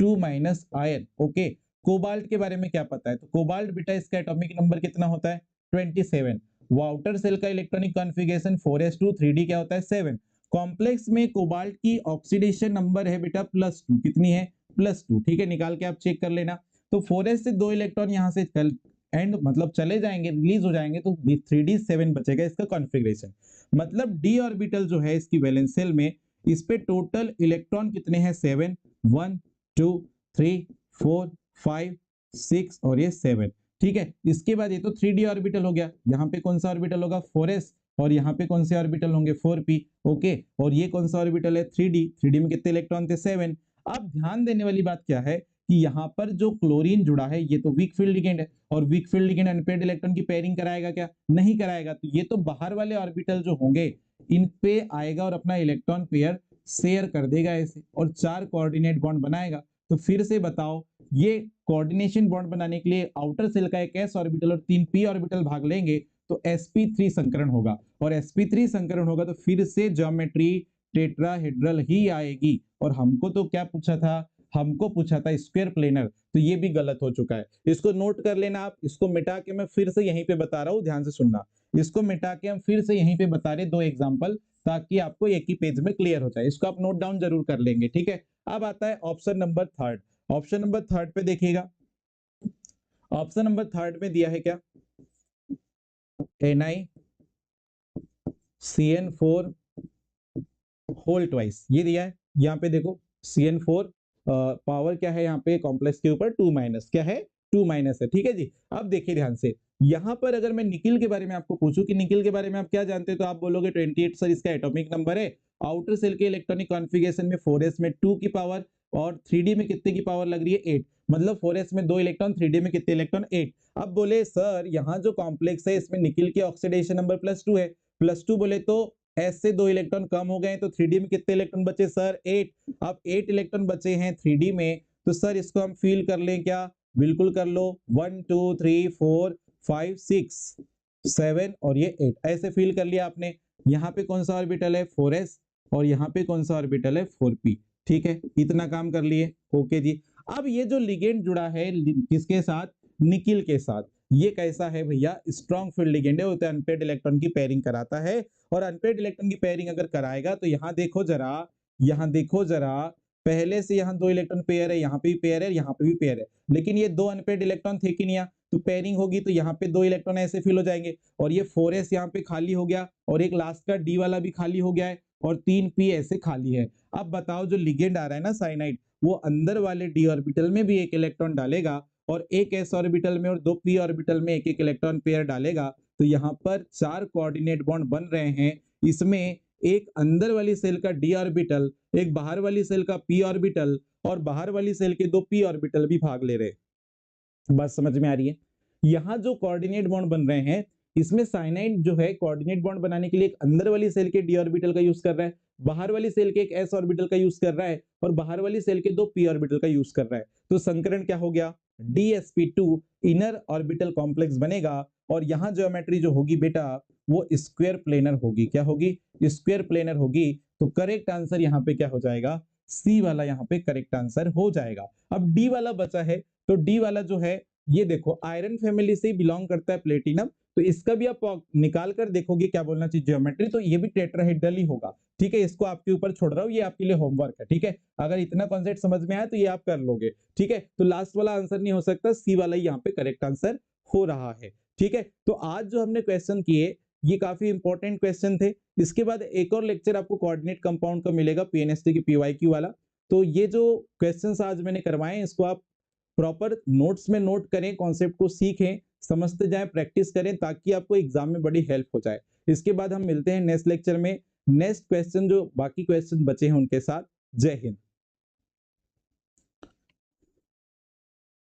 2- आयन, ओके। कोबाल्ट के बारे में क्या पता है, तो कोबाल्ट बेटा इसका एटॉमिक नंबर कितना होता है 27। वो आउटर सेल का इलेक्ट्रॉनिक कॉन्फ़िगरेशन 4s2, 3d क्या होता है 7। कॉम्प्लेक्स में कोबाल्ट की ऑक्सीडेशन नंबर है बेटा +2, कितनी है +2, ठीक है, निकाल के आप चेक कर लेना। तो 4s से 2 इलेक्ट्रॉन यहाँ से चल एंड मतलब चले जाएंगे, रिलीज हो जाएंगे, तो 3d7 बचेगा इसका कॉन्फ़िगरेशन। मतलब d ऑर्बिटल जो है इसकी वैलेंस शेल में, इस पे टोटल इलेक्ट्रॉन कितने हैं 7, 1 2 3 4 5 6 और ये 7, ठीक है। इसके बाद ये तो 3d ऑर्बिटल हो गया, यहाँ पे कौन सा ऑर्बिटल होगा 4s, और यहाँ पे कौन से ऑर्बिटल होंगे 4p, ओके। और ये कौन सा ऑर्बिटल है 3d में कितने इलेक्ट्रॉन थे 7। अब ध्यान देने वाली बात क्या है कि यहाँ पर जो क्लोरीन जुड़ा है ये तो वीक फील्ड लिगेंड है, और weak field ligand unpaired electron की पेयरिंग कराएगा क्या, नहीं कराएगा। तो ये तो बाहर वाले ऑर्बिटल जो होंगे इन पे आएगा और अपना इलेक्ट्रॉन पेयर शेयर कर देगा ऐसे, और 4 कोऑर्डिनेट बॉन्ड बनाएगा। तो फिर से बताओ, ये कोऑर्डिनेशन बॉन्ड बनाने के लिए आउटर सेल का एक s ऑर्बिटल और 3 p ऑर्बिटल भाग लेंगे तो sp3 संकरण होगा, और sp3 संकरण होगा तो फिर से ज्योमेट्री टेट्राहेड्रल ही आएगी। और हमको तो क्या पूछा था, हमको पूछा था स्क्वायर प्लेनर, तो ये भी गलत हो चुका है। इसको नोट कर लेना आप, इसको मिटा के मैं फिर से यहीं पे बता रहा हूं, ध्यान से सुनना। इसको मिटा के हम फिर से यहीं पे बता रहे 2 एग्जांपल, ताकि आपको एक ही पेज में क्लियर हो जाए। इसको आप नोट डाउन जरूर कर लेंगे, ठीक है। अब आता है ऑप्शन नंबर 3। ऑप्शन नंबर 3 पे देखिएगा, ऑप्शन नंबर 3 में दिया है क्या NiCN4 होल ट्वाइस, ये दिया है। यहाँ पे देखो CN4 पावर क्या है, यहाँ पे कॉम्प्लेक्स के ऊपर 2- क्या है 2- है, ठीक है जी। अब देखिए ध्यान से, यहाँ पर अगर मैं निकिल के बारे में आपको पूछूं कि निकिल के बारे में आप क्या जानते हैं, तो आप बोलोगे 28 सर इसका एटॉमिक नंबर है। आउटर सेल के इलेक्ट्रॉनिक कॉन्फ़िगरेशन में 4s में 2 की पावर, और 3d में कितने की पावर लग रही है 8, मतलब 4s में 2 इलेक्ट्रॉन, 3d में कितने इलेक्ट्रॉन 8। अब बोले सर यहाँ जो कॉम्प्लेक्स है इसमें निकिल की ऑक्सीडेशन नंबर +2 है, +2 बोले तो s से 2 इलेक्ट्रॉन कम हो गए, तो 3d में कितने इलेक्ट्रॉन बचे सर 8। अब 8 इलेक्ट्रॉन बचे हैं 3d में, तो सर इसको हम फील कर लें क्या, बिल्कुल कर लो, 1 2 3 4 5 6, 7 और ये 8 ऐसे फील कर लिया आपने। यहाँ पे कौन सा ऑर्बिटल है 4s और यहाँ पे कौन सा ऑर्बिटल है 4p। ठीक है, इतना काम कर लिए। ओके जी। अब ये जो लिगेंड जुड़ा है किसके साथ, निकिल के साथ, ये कैसा है भैया, स्ट्रॉन्ग फील्ड लिगेंड है, वो तो अनपेयर्ड इलेक्ट्रॉन की पेयरिंग कराता है। और अनपेयर्ड इलेक्ट्रॉन की पेयरिंग अगर कराएगा तो यहाँ देखो जरा, यहाँ देखो जरा, पहले से यहाँ 2 इलेक्ट्रॉन पेयर है, यहाँ पे भी पेयर है, यहाँ पे भी पेयर है, लेकिन ये 2 अनपेयर्ड इलेक्ट्रॉन थे कि नहीं, तो पेयरिंग होगी तो यहाँ पे 2 इलेक्ट्रॉन ऐसे फिल हो जाएंगे और ये 4s यहाँ पे खाली हो गया और एक लास्ट का डी वाला भी खाली हो गया है और 3p ऐसे खाली है। अब बताओ जो लिगेंड आ रहा है ना साइनाइड, वो अंदर वाले डी ऑर्बिटल में भी एक इलेक्ट्रॉन डालेगा और एक s ऑर्बिटल में और 2 p ऑर्बिटल में एक एक इलेक्ट्रॉन पेयर डालेगा, तो यहाँ पर 4 कोऑर्डिनेट बॉन्ड बन रहे हैं। इसमें एक अंदर वाली सेल का डी ऑर्बिटल, एक बाहर वाली सेल का p ऑर्बिटल और बाहर वाली सेल के 2 p ऑर्बिटल भी भाग ले रहे हैं। बात समझ में आ रही है। यहाँ जो कोऑर्डिनेट बॉन्ड बन रहे हैं, इसमें साइनाइड जो है कोऑर्डिनेट बॉन्ड बनाने के लिए एक अंदर वाली सेल के डी ऑर्बिटल का यूज कर रहा है, बाहर वाली सेल के एक s ऑर्बिटल का यूज कर रहा है और बाहर वाली सेल के 2 p ऑर्बिटल का यूज कर रहा है। तो संकरण क्या हो गया, dsp2 इनर ऑर्बिटल कॉम्प्लेक्स बनेगा और यहाँ ज्योमेट्री जो होगी बेटा वो स्क्वायर प्लेनर होगी। क्या होगी, स्क्वायर प्लेनर होगी। तो करेक्ट आंसर यहाँ पे क्या हो जाएगा, सी वाला यहाँ पे करेक्ट आंसर हो जाएगा। अब डी वाला बचा है, तो डी वाला जो है ये देखो आयरन फैमिली से बिलोंग करता है प्लेटिनम, तो इसका भी आप निकाल कर देखोगे क्या बोलना चाहिए ज्योमेट्री, तो ये भी टेट्राहेड्रल ही होगा। ठीक है, इसको आपके ऊपर छोड़ रहा हूँ, ये आपके लिए होमवर्क है। ठीक है, अगर इतना कॉन्सेप्ट समझ में आया तो ये आप कर लोगे। ठीक है, तो लास्ट वाला आंसर नहीं हो सकता, सी वाला ही यहाँ पे करेक्ट आंसर हो रहा है। ठीक है, तो आज जो हमने क्वेश्चन किए ये काफी इंपॉर्टेंट क्वेश्चन थे। इसके बाद एक और लेक्चर आपको कोऑर्डिनेट कंपाउंड का मिलेगा पीएनएसटी की पीवाईक्यू वाला। तो ये जो क्वेश्चंस आज मैंने करवाए हैं इसको आप प्रॉपर नोट्स में नोट करें, कॉन्सेप्ट को सीखें, समझते जाएं, प्रैक्टिस करें ताकि आपको एग्जाम में बड़ी हेल्प हो जाए। इसके बाद हम मिलते हैं नेक्स्ट लेक्चर में, नेक्स्ट क्वेश्चन जो बाकी क्वेश्चन बचे हैं उनके साथ। जय हिंद।